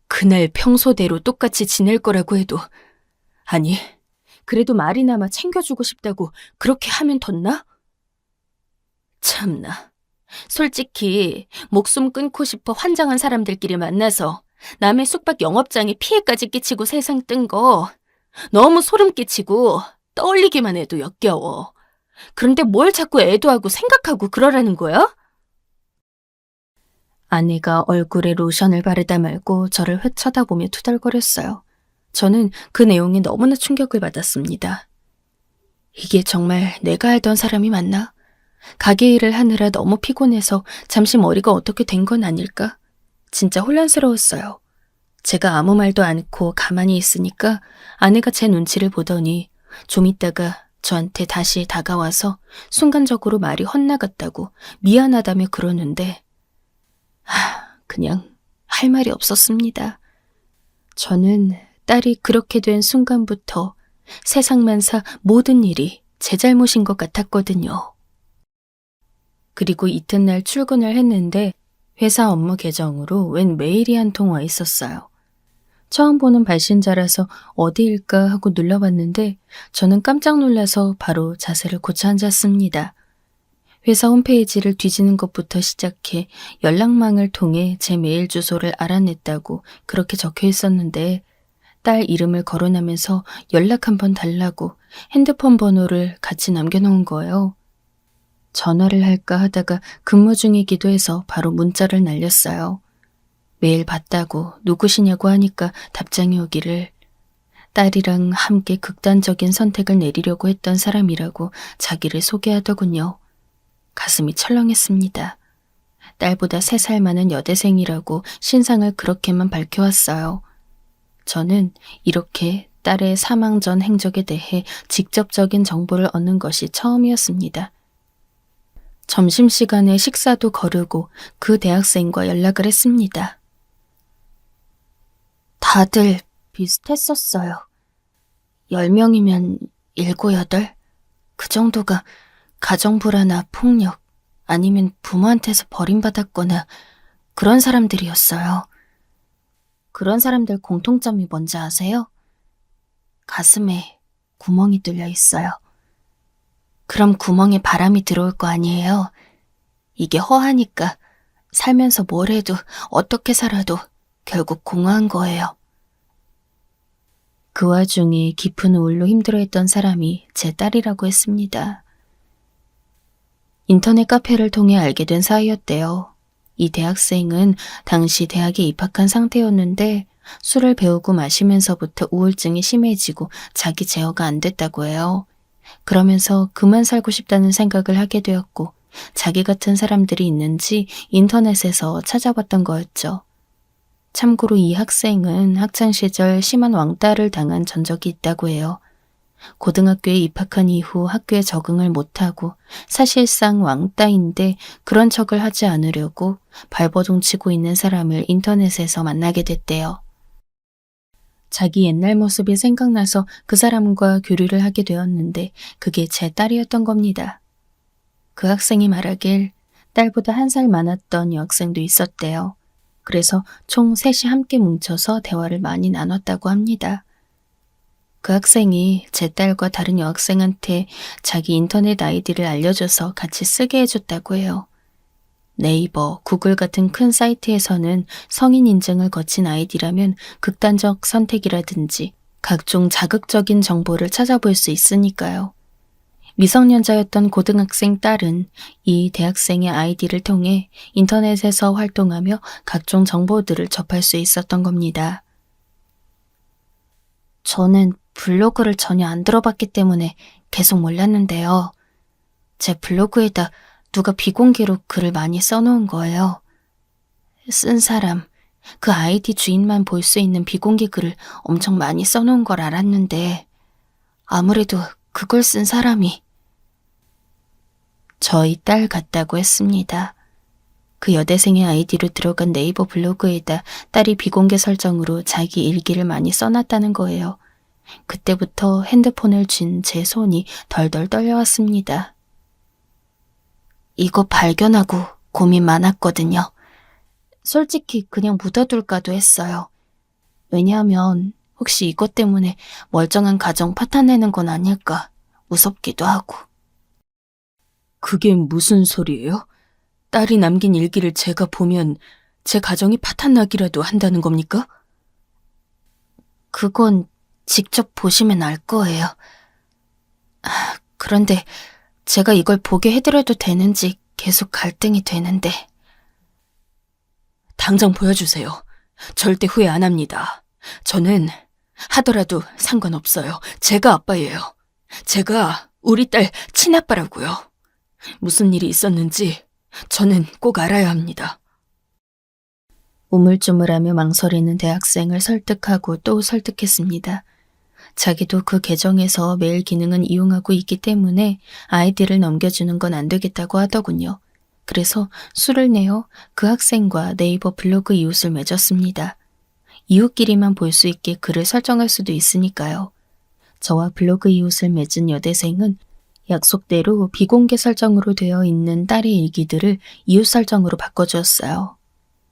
그날 평소대로 똑같이 지낼 거라고 해도, 아니, 그래도 말이나마 챙겨주고 싶다고 그렇게 하면 덧나? 참나. 솔직히 목숨 끊고 싶어 환장한 사람들끼리 만나서 남의 숙박 영업장에 피해까지 끼치고 세상 뜬 거 너무 소름 끼치고 떠올리기만 해도 역겨워. 그런데 뭘 자꾸 애도하고 생각하고 그러라는 거야? 아내가 얼굴에 로션을 바르다 말고 저를 회 쳐다보며 투덜거렸어요. 저는 그 내용에 너무나 충격을 받았습니다. 이게 정말 내가 알던 사람이 맞나? 가게 일을 하느라 너무 피곤해서 잠시 머리가 어떻게 된 건 아닐까? 진짜 혼란스러웠어요. 제가 아무 말도 않고 가만히 있으니까 아내가 제 눈치를 보더니 좀 있다가 저한테 다시 다가와서 순간적으로 말이 헛나갔다고 미안하다며 그러는데 그냥 할 말이 없었습니다. 저는 딸이 그렇게 된 순간부터 세상만사 모든 일이 제 잘못인 것 같았거든요. 그리고 이튿날 출근을 했는데 회사 업무 계정으로 웬 메일이 한 통 와 있었어요. 처음 보는 발신자라서 어디일까 하고 눌러봤는데 저는 깜짝 놀라서 바로 자세를 고쳐 앉았습니다. 회사 홈페이지를 뒤지는 것부터 시작해 연락망을 통해 제 메일 주소를 알아냈다고 그렇게 적혀 있었는데 딸 이름을 거론하면서 연락 한번 달라고 핸드폰 번호를 같이 남겨놓은 거예요. 전화를 할까 하다가 근무 중이기도 해서 바로 문자를 날렸어요. 메일 봤다고 누구시냐고 하니까 답장이 오기를 딸이랑 함께 극단적인 선택을 내리려고 했던 사람이라고 자기를 소개하더군요. 가슴이 철렁했습니다. 딸보다 3살 많은 여대생이라고 신상을 그렇게만 밝혀왔어요. 저는 이렇게 딸의 사망 전 행적에 대해 직접적인 정보를 얻는 것이 처음이었습니다. 점심시간에 식사도 거르고 그 대학생과 연락을 했습니다. 다들 비슷했었어요. 10명이면 7, 8? 그 정도가 가정불화나 폭력 아니면 부모한테서 버림받았거나 그런 사람들이었어요. 그런 사람들 공통점이 뭔지 아세요? 가슴에 구멍이 뚫려 있어요. 그럼 구멍에 바람이 들어올 거 아니에요? 이게 허하니까 살면서 뭘 해도 어떻게 살아도 결국 공허한 거예요. 그 와중에 깊은 우울로 힘들어했던 사람이 제 딸이라고 했습니다. 인터넷 카페를 통해 알게 된 사이였대요. 이 대학생은 당시 대학에 입학한 상태였는데 술을 배우고 마시면서부터 우울증이 심해지고 자기 제어가 안 됐다고 해요. 그러면서 그만 살고 싶다는 생각을 하게 되었고 자기 같은 사람들이 있는지 인터넷에서 찾아봤던 거였죠. 참고로 이 학생은 학창시절 심한 왕따를 당한 전적이 있다고 해요. 고등학교에 입학한 이후 학교에 적응을 못하고 사실상 왕따인데 그런 척을 하지 않으려고 발버둥 치고 있는 사람을 인터넷에서 만나게 됐대요. 자기 옛날 모습이 생각나서 그 사람과 교류를 하게 되었는데 그게 제 딸이었던 겁니다. 그 학생이 말하길 딸보다 1살 많았던 여학생도 있었대요. 그래서 총 3이 함께 뭉쳐서 대화를 많이 나눴다고 합니다. 그 학생이 제 딸과 다른 여학생한테 자기 인터넷 아이디를 알려줘서 같이 쓰게 해줬다고 해요. 네이버, 구글 같은 큰 사이트에서는 성인 인증을 거친 아이디라면 극단적 선택이라든지 각종 자극적인 정보를 찾아볼 수 있으니까요. 미성년자였던 고등학생 딸은 이 대학생의 아이디를 통해 인터넷에서 활동하며 각종 정보들을 접할 수 있었던 겁니다. 저는 블로그를 전혀 안 들어봤기 때문에 계속 몰랐는데요. 제 블로그에다 누가 비공개로 글을 많이 써놓은 거예요. 쓴 사람, 그 아이디 주인만 볼 수 있는 비공개 글을 엄청 많이 써놓은 걸 알았는데 아무래도 그걸 쓴 사람이 저희 딸 같다고 했습니다. 그 여대생의 아이디로 들어간 네이버 블로그에다 딸이 비공개 설정으로 자기 일기를 많이 써놨다는 거예요. 그때부터 핸드폰을 쥔 제 손이 덜덜 떨려왔습니다. 이거 발견하고 고민 많았거든요. 솔직히 그냥 묻어둘까도 했어요. 왜냐하면 혹시 이것 때문에 멀쩡한 가정 파탄내는 건 아닐까 무섭기도 하고. 그게 무슨 소리예요? 딸이 남긴 일기를 제가 보면 제 가정이 파탄나기라도 한다는 겁니까? 그건 직접 보시면 알 거예요. 그런데 제가 이걸 보게 해드려도 되는지 계속 갈등이 되는데. 당장 보여주세요. 절대 후회 안 합니다. 저는 하더라도 상관없어요. 제가 아빠예요. 제가 우리 딸 친아빠라고요. 무슨 일이 있었는지 저는 꼭 알아야 합니다. 우물쭈물하며 망설이는 대학생을 설득하고 또 설득했습니다. 자기도 그 계정에서 메일 기능은 이용하고 있기 때문에 아이디를 넘겨주는 건 안 되겠다고 하더군요. 그래서 수를 내어 그 학생과 네이버 블로그 이웃을 맺었습니다. 이웃끼리만 볼 수 있게 글을 설정할 수도 있으니까요. 저와 블로그 이웃을 맺은 여대생은 약속대로 비공개 설정으로 되어 있는 딸의 일기들을 이웃 설정으로 바꿔주었어요.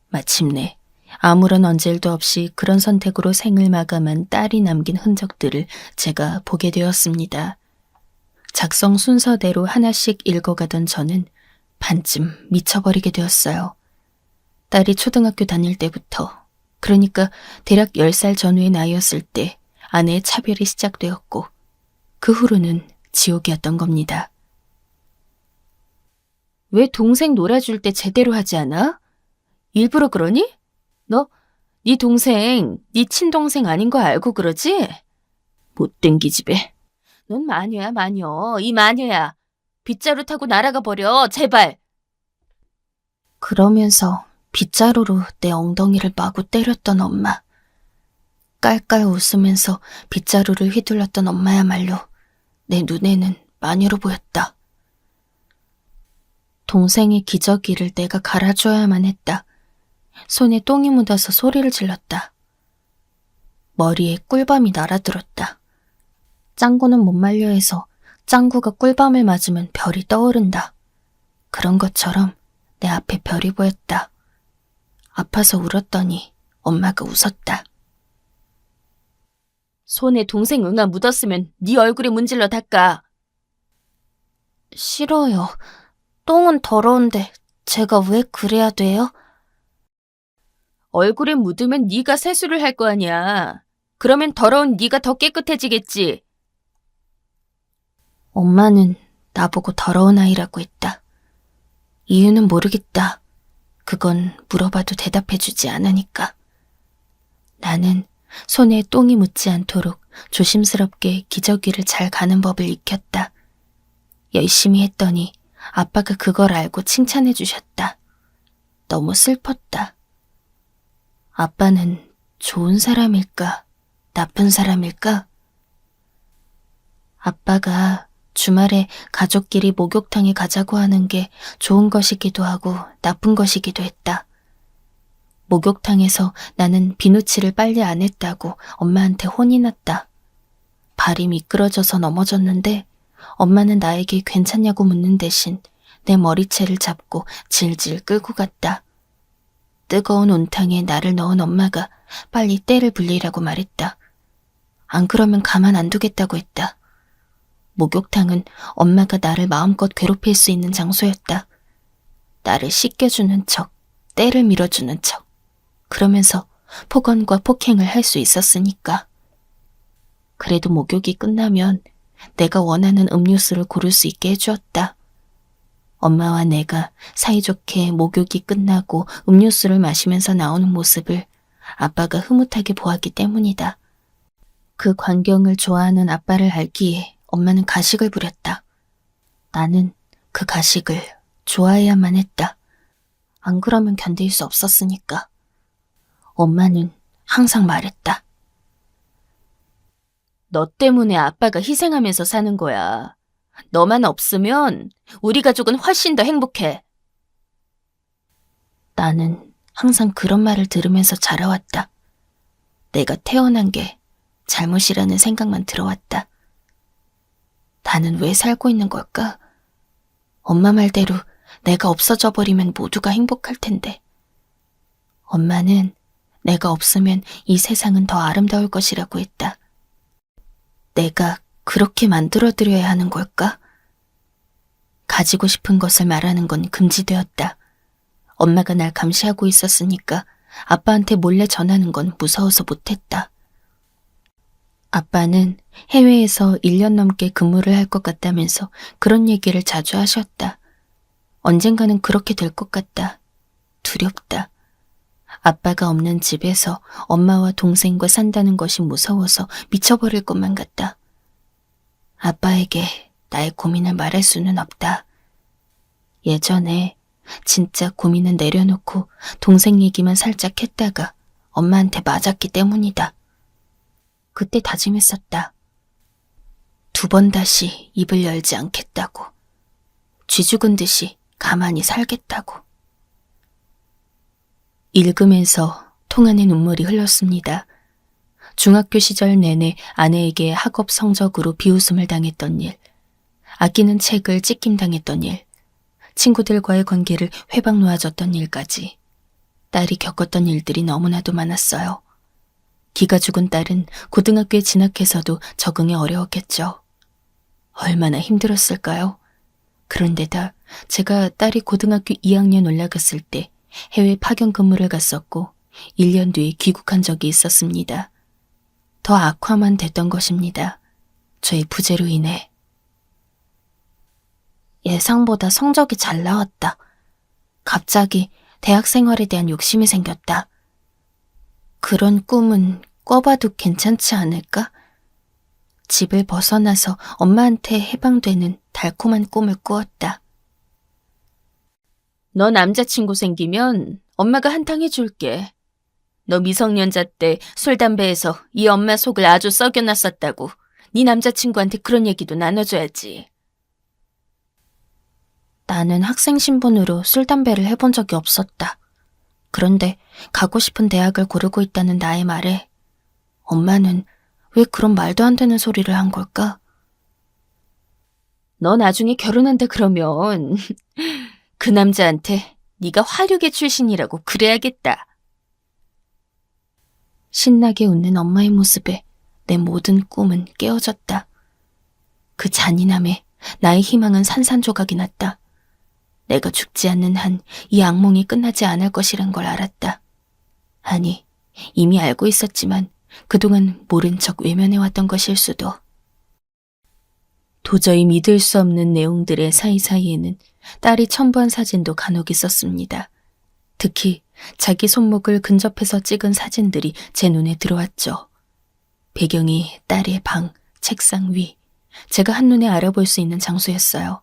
마침내 아무런 언질도 없이 그런 선택으로 생을 마감한 딸이 남긴 흔적들을 제가 보게 되었습니다. 작성 순서대로 하나씩 읽어가던 저는 반쯤 미쳐버리게 되었어요. 딸이 초등학교 다닐 때부터, 그러니까 대략 10살 전후의 나이였을 때 아내의 차별이 시작되었고 그 후로는 지옥이었던 겁니다. 왜 동생 놀아줄 때 제대로 하지 않아? 일부러 그러니? 네 동생, 네 친동생 아닌 거 알고 그러지? 못된 기집애. 넌 마녀야, 마녀. 이 마녀야. 빗자루 타고 날아가 버려, 제발. 그러면서 빗자루로 내 엉덩이를 마구 때렸던 엄마. 깔깔 웃으면서 빗자루를 휘둘렀던 엄마야말로 내 눈에는 마녀로 보였다. 동생의 기저귀를 내가 갈아줘야만 했다. 손에 똥이 묻어서 소리를 질렀다. 머리에 꿀밤이 날아들었다. 짱구는 못 말려 해서 짱구가 꿀밤을 맞으면 별이 떠오른다. 그런 것처럼 내 앞에 별이 보였다. 아파서 울었더니 엄마가 웃었다. 손에 동생 응아 묻었으면 네 얼굴에 문질러 닦아. 싫어요. 똥은 더러운데 제가 왜 그래야 돼요? 얼굴에 묻으면 네가 세수를 할 거 아니야. 그러면 더러운 네가 더 깨끗해지겠지. 엄마는 나보고 더러운 아이라고 했다. 이유는 모르겠다. 그건 물어봐도 대답해주지 않으니까. 나는 손에 똥이 묻지 않도록 조심스럽게 기저귀를 잘 가는 법을 익혔다. 열심히 했더니 아빠가 그걸 알고 칭찬해 주셨다. 너무 슬펐다. 아빠는 좋은 사람일까? 나쁜 사람일까? 아빠가 주말에 가족끼리 목욕탕에 가자고 하는 게 좋은 것이기도 하고 나쁜 것이기도 했다. 목욕탕에서 나는 비누칠을 빨리 안 했다고 엄마한테 혼이 났다. 발이 미끄러져서 넘어졌는데 엄마는 나에게 괜찮냐고 묻는 대신 내 머리채를 잡고 질질 끌고 갔다. 뜨거운 온탕에 나를 넣은 엄마가 빨리 때를 불리라고 말했다. 안 그러면 가만 안 두겠다고 했다. 목욕탕은 엄마가 나를 마음껏 괴롭힐 수 있는 장소였다. 나를 씻겨주는 척, 때를 밀어주는 척. 그러면서 폭언과 폭행을 할 수 있었으니까. 그래도 목욕이 끝나면 내가 원하는 음료수를 고를 수 있게 해주었다. 엄마와 내가 사이좋게 목욕이 끝나고 음료수를 마시면서 나오는 모습을 아빠가 흐뭇하게 보았기 때문이다. 그 광경을 좋아하는 아빠를 알기에 엄마는 가식을 부렸다. 나는 그 가식을 좋아해야만 했다. 안 그러면 견딜 수 없었으니까. 엄마는 항상 말했다. 너 때문에 아빠가 희생하면서 사는 거야. 너만 없으면 우리 가족은 훨씬 더 행복해. 나는 항상 그런 말을 들으면서 자라왔다. 내가 태어난 게 잘못이라는 생각만 들어왔다. 나는 왜 살고 있는 걸까? 엄마 말대로 내가 없어져 버리면 모두가 행복할 텐데. 엄마는 내가 없으면 이 세상은 더 아름다울 것이라고 했다. 내가 그렇게 만들어드려야 하는 걸까? 가지고 싶은 것을 말하는 건 금지되었다. 엄마가 날 감시하고 있었으니까 아빠한테 몰래 전하는 건 무서워서 못했다. 아빠는 해외에서 1년 넘게 근무를 할 것 같다면서 그런 얘기를 자주 하셨다. 언젠가는 그렇게 될 것 같다. 두렵다. 아빠가 없는 집에서 엄마와 동생과 산다는 것이 무서워서 미쳐버릴 것만 같다. 아빠에게 나의 고민을 말할 수는 없다. 예전에 진짜 고민은 내려놓고 동생 얘기만 살짝 했다가 엄마한테 맞았기 때문이다. 그때 다짐했었다. 2번 다시 입을 열지 않겠다고. 쥐 죽은 듯이 가만히 살겠다고. 읽으면서 통 안에 눈물이 흘렀습니다. 중학교 시절 내내 아내에게 학업 성적으로 비웃음을 당했던 일, 아끼는 책을 찍힘당했던 일, 친구들과의 관계를 회방 놓아줬던 일까지 딸이 겪었던 일들이 너무나도 많았어요. 기가 죽은 딸은 고등학교에 진학해서도 적응이 어려웠겠죠. 얼마나 힘들었을까요? 그런데다 제가 딸이 고등학교 2학년 올라갔을 때 해외 파견 근무를 갔었고 1년 뒤에 귀국한 적이 있었습니다. 더 악화만 됐던 것입니다. 저의 부재로 인해. 예상보다 성적이 잘 나왔다. 갑자기 대학 생활에 대한 욕심이 생겼다. 그런 꿈은 꿔봐도 괜찮지 않을까? 집을 벗어나서 엄마한테 해방되는 달콤한 꿈을 꾸었다. 너 남자친구 생기면 엄마가 한탕 해줄게. 너 미성년자 때 술, 담배에서 이 엄마 속을 아주 썩여놨었다고 네 남자친구한테 그런 얘기도 나눠줘야지. 나는 학생 신분으로 술, 담배를 해본 적이 없었다. 그런데 가고 싶은 대학을 고르고 있다는 나의 말에 엄마는 왜 그런 말도 안 되는 소리를 한 걸까? 너 나중에 결혼한다 그러면 그 남자한테 네가 화류계 출신이라고 그래야겠다. 신나게 웃는 엄마의 모습에 내 모든 꿈은 깨어졌다. 그 잔인함에 나의 희망은 산산조각이 났다. 내가 죽지 않는 한 이 악몽이 끝나지 않을 것이란 걸 알았다. 아니, 이미 알고 있었지만 그동안 모른 척 외면해왔던 것일 수도. 도저히 믿을 수 없는 내용들의 사이사이에는 딸이 첨부한 사진도 간혹 있었습니다. 특히 자기 손목을 근접해서 찍은 사진들이 제 눈에 들어왔죠. 배경이 딸의 방, 책상 위, 제가 한눈에 알아볼 수 있는 장소였어요.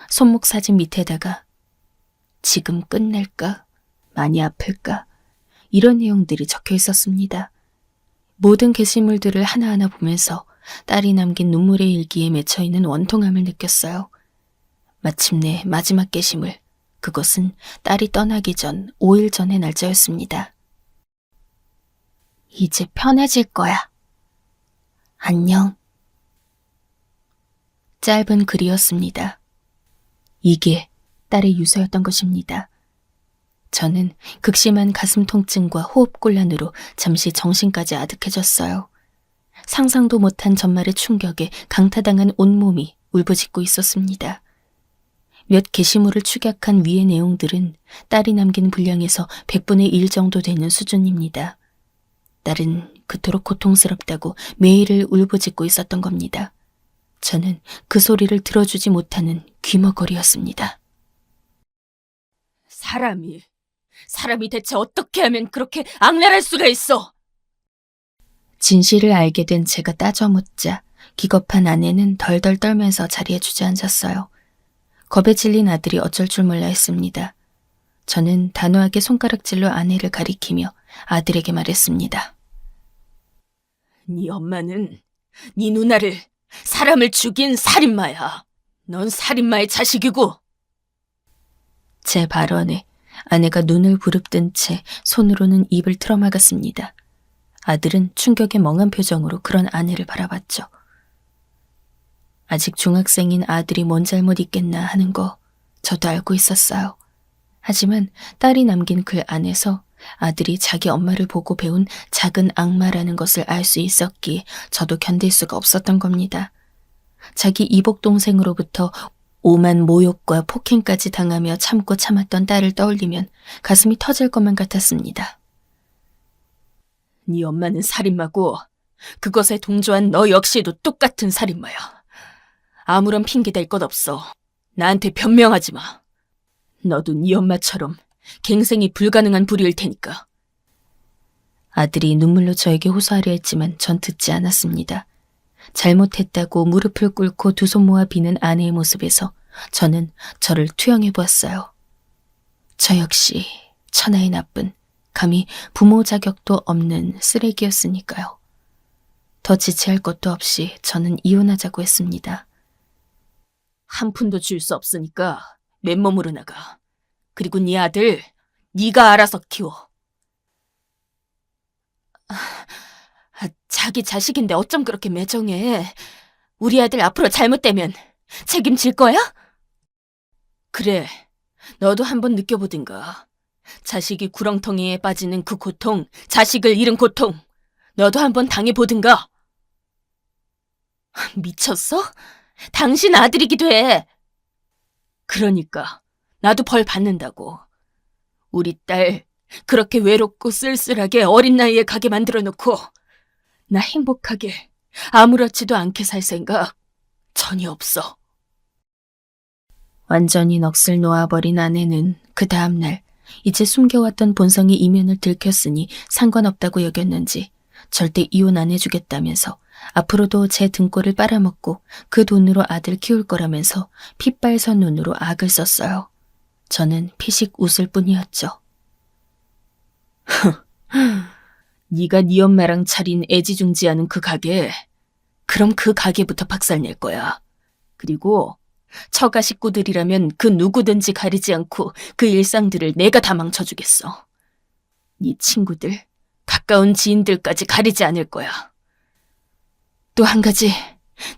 손목 사진 밑에다가 지금 끝낼까? 많이 아플까? 이런 내용들이 적혀 있었습니다. 모든 게시물들을 하나하나 보면서 딸이 남긴 눈물의 일기에 맺혀있는 원통함을 느꼈어요. 마침내 마지막 게시물, 그것은 딸이 떠나기 전 5일 전의 날짜였습니다. 이제 편해질 거야. 안녕. 짧은 글이었습니다. 이게 딸의 유서였던 것입니다. 저는 극심한 가슴 통증과 호흡곤란으로 잠시 정신까지 아득해졌어요. 상상도 못한 전말의 충격에 강타당한 온몸이 울부짖고 있었습니다. 몇 게시물을 축약한 위의 내용들은 딸이 남긴 분량에서 100분의 1 정도 되는 수준입니다. 딸은 그토록 고통스럽다고 매일을 울부짖고 있었던 겁니다. 저는 그 소리를 들어주지 못하는 귀머거리였습니다. 사람이 대체 어떻게 하면 그렇게 악랄할 수가 있어? 진실을 알게 된 제가 따져 묻자 기겁한 아내는 덜덜 떨면서 자리에 주저앉았어요. 겁에 질린 아들이 어쩔 줄 몰라 했습니다. 저는 단호하게 손가락질로 아내를 가리키며 아들에게 말했습니다. 네 엄마는 네 누나를 사람을 죽인 살인마야. 넌 살인마의 자식이고! 제 발언에 아내가 눈을 부릅뜬 채 손으로는 입을 틀어막았습니다. 아들은 충격에 멍한 표정으로 그런 아내를 바라봤죠. 아직 중학생인 아들이 뭔 잘못 있겠나 하는 거 저도 알고 있었어요. 하지만 딸이 남긴 글 안에서 아들이 자기 엄마를 보고 배운 작은 악마라는 것을 알 수 있었기에 저도 견딜 수가 없었던 겁니다. 자기 이복 동생으로부터 오만 모욕과 폭행까지 당하며 참고 참았던 딸을 떠올리면 가슴이 터질 것만 같았습니다. 네 엄마는 살인마고 그것에 동조한 너 역시도 똑같은 살인마야. 아무런 핑계 댈 것 없어. 나한테 변명하지 마. 너도 네 엄마처럼 갱생이 불가능한 부류일 테니까. 아들이 눈물로 저에게 호소하려 했지만 전 듣지 않았습니다. 잘못했다고 무릎을 꿇고 두 손 모아 비는 아내의 모습에서 저는 저를 투영해 보았어요. 저 역시 천하의 나쁜, 감히 부모 자격도 없는 쓰레기였으니까요. 더 지체할 것도 없이 저는 이혼하자고 했습니다. 한 푼도 줄 수 없으니까 맨몸으로 나가. 그리고 네 아들, 네가 알아서 키워. 자기 자식인데 어쩜 그렇게 매정해. 우리 아들 앞으로 잘못되면 책임질 거야? 그래, 너도 한번 느껴보든가. 자식이 구렁텅이에 빠지는 그 고통, 자식을 잃은 고통, 너도 한번 당해보든가. 미쳤어? 당신 아들이기도 해. 그러니까 나도 벌 받는다고. 우리 딸 그렇게 외롭고 쓸쓸하게 어린 나이에 가게 만들어 놓고 나 행복하게 아무렇지도 않게 살 생각 전혀 없어. 완전히 넋을 놓아버린 아내는 그 다음날 이제 숨겨왔던 본성의 이면을 들켰으니 상관없다고 여겼는지 절대 이혼 안 해주겠다면서 앞으로도 제 등골을 빨아먹고 그 돈으로 아들 키울 거라면서 핏발선 눈으로 악을 썼어요. 저는 피식 웃을 뿐이었죠. 네가 네 엄마랑 차린 애지중지하는 그 가게, 그럼 그 가게부터 박살낼 거야. 그리고 처가 식구들이라면 그 누구든지 가리지 않고 그 일상들을 내가 다 망쳐주겠어. 네 친구들, 가까운 지인들까지 가리지 않을 거야. 또 한 가지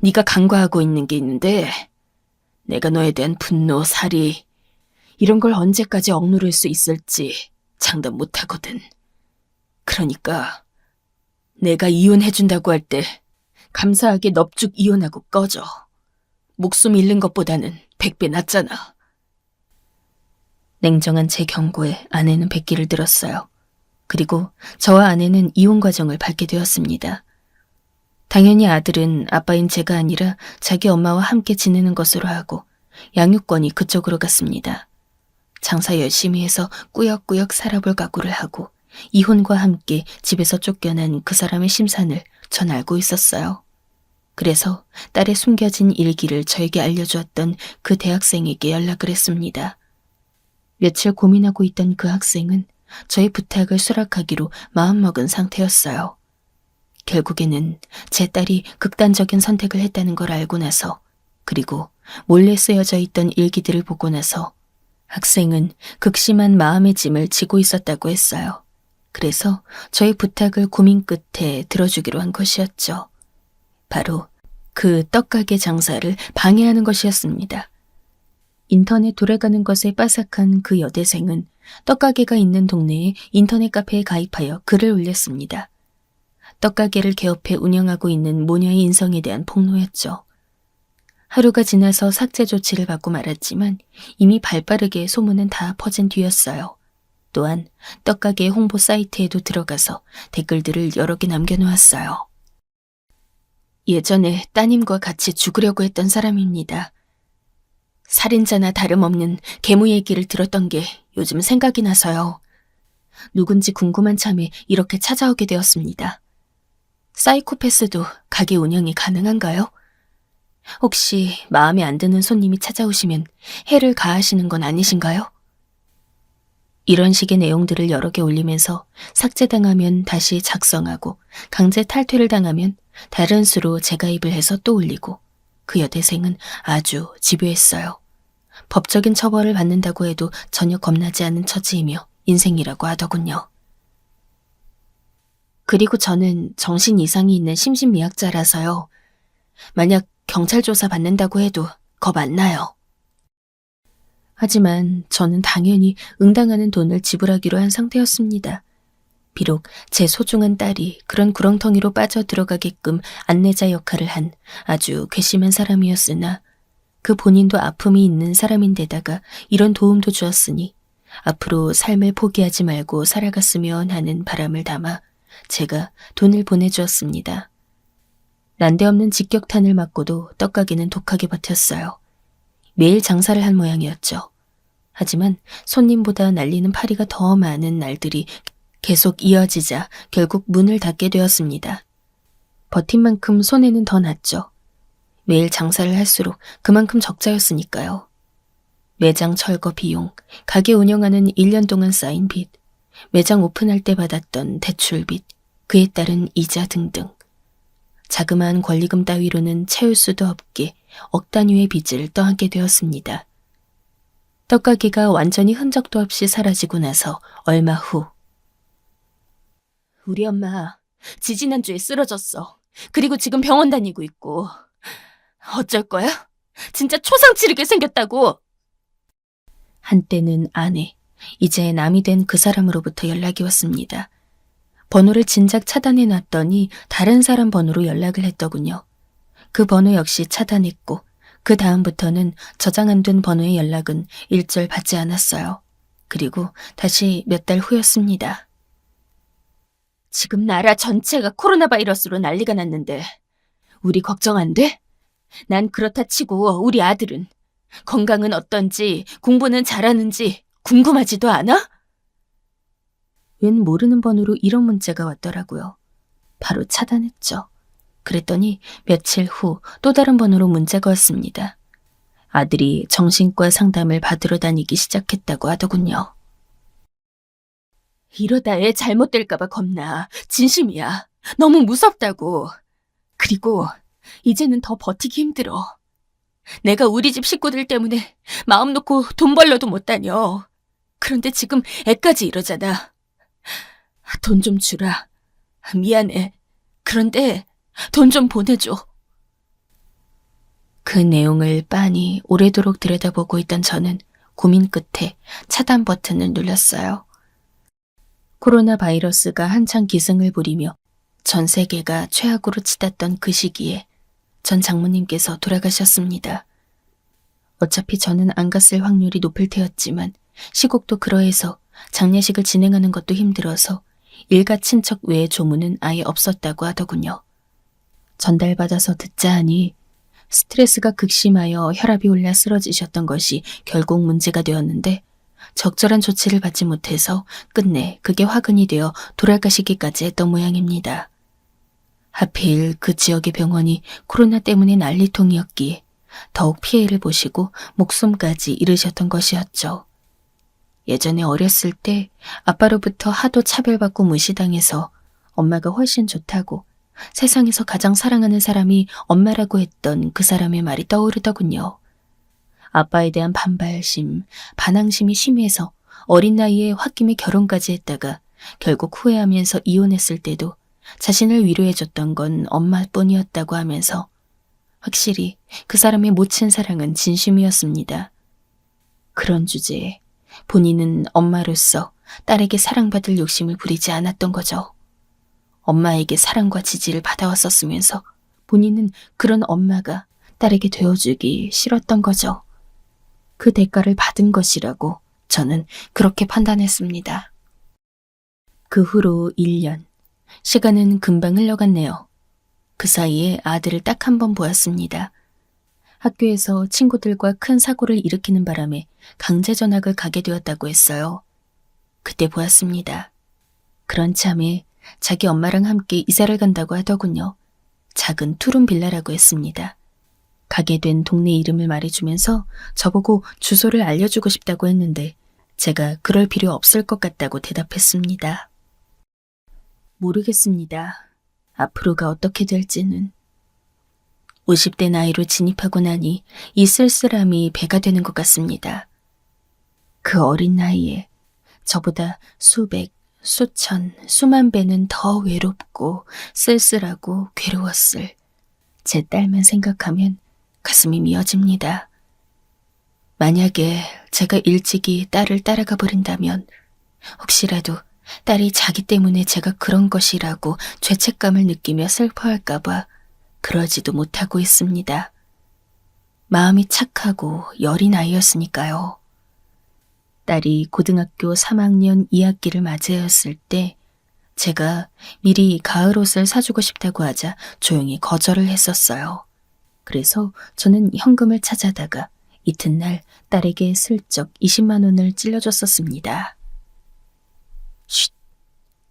네가 간과하고 있는 게 있는데 내가 너에 대한 분노, 살이 이런 걸 언제까지 억누를 수 있을지 장담 못하거든. 그러니까 내가 이혼해준다고 할 때 감사하게 넙죽 이혼하고 꺼져. 목숨 잃는 것보다는 100배 낫잖아. 냉정한 제 경고에 아내는 백기를 들었어요. 그리고 저와 아내는 이혼 과정을 밟게 되었습니다. 당연히 아들은 아빠인 제가 아니라 자기 엄마와 함께 지내는 것으로 하고 양육권이 그쪽으로 갔습니다. 장사 열심히 해서 꾸역꾸역 살아볼 각오를 하고 이혼과 함께 집에서 쫓겨난 그 사람의 심산을 전 알고 있었어요. 그래서 딸의 숨겨진 일기를 저에게 알려주었던 그 대학생에게 연락을 했습니다. 며칠 고민하고 있던 그 학생은 저의 부탁을 수락하기로 마음먹은 상태였어요. 결국에는 제 딸이 극단적인 선택을 했다는 걸 알고 나서, 그리고 몰래 쓰여져 있던 일기들을 보고 나서 학생은 극심한 마음의 짐을 지고 있었다고 했어요. 그래서 저의 부탁을 고민 끝에 들어주기로 한 것이었죠. 바로 그 떡가게 장사를 방해하는 것이었습니다. 인터넷 돌아가는 것에 빠삭한 그 여대생은 떡가게가 있는 동네에 인터넷 카페에 가입하여 글을 올렸습니다. 떡가게를 개업해 운영하고 있는 모녀의 인성에 대한 폭로였죠. 하루가 지나서 삭제 조치를 받고 말았지만 이미 발빠르게 소문은 다 퍼진 뒤였어요. 또한 떡가게 홍보 사이트에도 들어가서 댓글들을 여러 개 남겨놓았어요. 예전에 따님과 같이 죽으려고 했던 사람입니다. 살인자나 다름없는 계무 얘기를 들었던 게 요즘 생각이 나서요. 누군지 궁금한 참에 이렇게 찾아오게 되었습니다. 사이코패스도 가게 운영이 가능한가요? 혹시 마음에 안 드는 손님이 찾아오시면 해를 가하시는 건 아니신가요? 이런 식의 내용들을 여러 개 올리면서 삭제당하면 다시 작성하고 강제 탈퇴를 당하면 다른 수로 재가입을 해서 또 올리고, 그 여대생은 아주 집요했어요. 법적인 처벌을 받는다고 해도 전혀 겁나지 않은 처지이며 인생이라고 하더군요. 그리고 저는 정신 이상이 있는 심신미약자라서요. 만약 경찰 조사 받는다고 해도 겁 안 나요. 하지만 저는 당연히 응당하는 돈을 지불하기로 한 상태였습니다. 비록 제 소중한 딸이 그런 구렁텅이로 빠져들어가게끔 안내자 역할을 한 아주 괘씸한 사람이었으나 그 본인도 아픔이 있는 사람인데다가 이런 도움도 주었으니 앞으로 삶을 포기하지 말고 살아갔으면 하는 바람을 담아 제가 돈을 보내주었습니다. 난데없는 직격탄을 맞고도 떡가게는 독하게 버텼어요. 매일 장사를 한 모양이었죠. 하지만 손님보다 날리는 파리가 더 많은 날들이 계속 이어지자 결국 문을 닫게 되었습니다. 버틴 만큼 손해는 더 났죠. 매일 장사를 할수록 그만큼 적자였으니까요. 매장 철거 비용, 가게 운영하는 1년 동안 쌓인 빚, 매장 오픈할 때 받았던 대출빚, 그에 따른 이자 등등. 자그마한 권리금 따위로는 채울 수도 없게 억 단위의 빚을 떠안게 되었습니다. 떡가게가 완전히 흔적도 없이 사라지고 나서 얼마 후 우리 엄마 지지난주에 쓰러졌어. 그리고 지금 병원 다니고 있고. 어쩔 거야? 진짜 초상 치르게 생겼다고. 한때는 아내, 이제 남이 된 그 사람으로부터 연락이 왔습니다. 번호를 진작 차단해 놨더니 다른 사람 번호로 연락을 했더군요. 그 번호 역시 차단했고 그 다음부터는 저장 안 된 번호의 연락은 일절 받지 않았어요. 그리고 다시 몇 달 후였습니다. 지금 나라 전체가 코로나 바이러스로 난리가 났는데 우리 걱정 안 돼? 난 그렇다 치고 우리 아들은 건강은 어떤지 공부는 잘하는지 궁금하지도 않아? 웬 모르는 번호로 이런 문자가 왔더라고요. 바로 차단했죠. 그랬더니 며칠 후 또 다른 번호로 문자가 왔습니다. 아들이 정신과 상담을 받으러 다니기 시작했다고 하더군요. 이러다 애 잘못될까봐 겁나. 진심이야. 너무 무섭다고. 그리고 이제는 더 버티기 힘들어. 내가 우리 집 식구들 때문에 마음 놓고 돈 벌러도 못 다녀. 그런데 지금 애까지 이러잖아. 돈 좀 주라. 미안해. 그런데 돈 좀 보내줘. 그 내용을 빤히 오래도록 들여다보고 있던 저는 고민 끝에 차단 버튼을 눌렀어요. 코로나 바이러스가 한창 기승을 부리며 전 세계가 최악으로 치닫던 그 시기에 전 장모님께서 돌아가셨습니다. 어차피 저는 안 갔을 확률이 높을 테였지만 시국도 그러해서 장례식을 진행하는 것도 힘들어서 일가 친척 외의 조문은 아예 없었다고 하더군요. 전달받아서 듣자 하니 스트레스가 극심하여 혈압이 올라 쓰러지셨던 것이 결국 문제가 되었는데 적절한 조치를 받지 못해서 끝내 그게 화근이 되어 돌아가시기까지 했던 모양입니다. 하필 그 지역의 병원이 코로나 때문에 난리통이었기에 더욱 피해를 보시고 목숨까지 잃으셨던 것이었죠. 예전에 어렸을 때 아빠로부터 하도 차별받고 무시당해서 엄마가 훨씬 좋다고 세상에서 가장 사랑하는 사람이 엄마라고 했던 그 사람의 말이 떠오르더군요. 아빠에 대한 반발심, 반항심이 심해서 어린 나이에 홧김에 결혼까지 했다가 결국 후회하면서 이혼했을 때도 자신을 위로해줬던 건 엄마뿐이었다고 하면서 확실히 그 사람의 모친 사랑은 진심이었습니다. 그런 주제에 본인은 엄마로서 딸에게 사랑받을 욕심을 부리지 않았던 거죠. 엄마에게 사랑과 지지를 받아왔었으면서 본인은 그런 엄마가 딸에게 되어주기 싫었던 거죠. 그 대가를 받은 것이라고 저는 그렇게 판단했습니다. 그 후로 1년. 시간은 금방 흘러갔네요. 그 사이에 아들을 딱 한 번 보았습니다. 학교에서 친구들과 큰 사고를 일으키는 바람에 강제 전학을 가게 되었다고 했어요. 그때 보았습니다. 그런 참에 자기 엄마랑 함께 이사를 간다고 하더군요. 작은 투룸 빌라라고 했습니다. 가게 된 동네 이름을 말해주면서 저보고 주소를 알려주고 싶다고 했는데 제가 그럴 필요 없을 것 같다고 대답했습니다. 모르겠습니다. 앞으로가 어떻게 될지는. 50대 나이로 진입하고 나니 이 쓸쓸함이 배가 되는 것 같습니다. 그 어린 나이에 저보다 수백, 수천, 수만 배는 더 외롭고 쓸쓸하고 괴로웠을 제 딸만 생각하면 가슴이 미어집니다. 만약에 제가 일찍이 딸을 따라가 버린다면 혹시라도 딸이 자기 때문에 제가 그런 것이라고 죄책감을 느끼며 슬퍼할까봐 그러지도 못하고 있습니다. 마음이 착하고 여린 아이였으니까요. 딸이 고등학교 3학년 2학기를 맞이하였을 때 제가 미리 가을 옷을 사주고 싶다고 하자 조용히 거절을 했었어요. 그래서 저는 현금을 찾아다가 이튿날 딸에게 슬쩍 20만 원을 찔러줬었습니다. 쉿!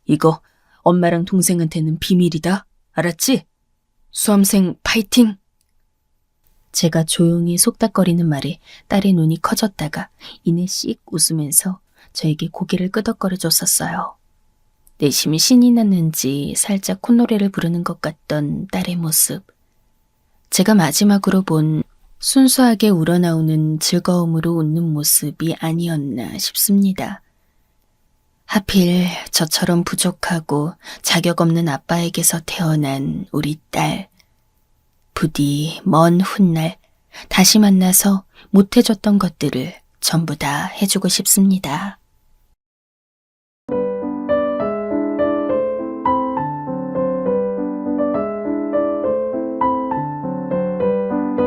이거 엄마랑 동생한테는 비밀이다. 알았지? 수험생 파이팅! 제가 조용히 속닥거리는 말에 딸의 눈이 커졌다가 이내 씩 웃으면서 저에게 고개를 끄덕거려 줬었어요. 내심이 신이 났는지 살짝 콧노래를 부르는 것 같던 딸의 모습. 제가 마지막으로 본 순수하게 우러나오는 즐거움으로 웃는 모습이 아니었나 싶습니다. 하필 저처럼 부족하고 자격 없는 아빠에게서 태어난 우리 딸. 부디 먼 훗날 다시 만나서 못해줬던 것들을 전부 다 해주고 싶습니다.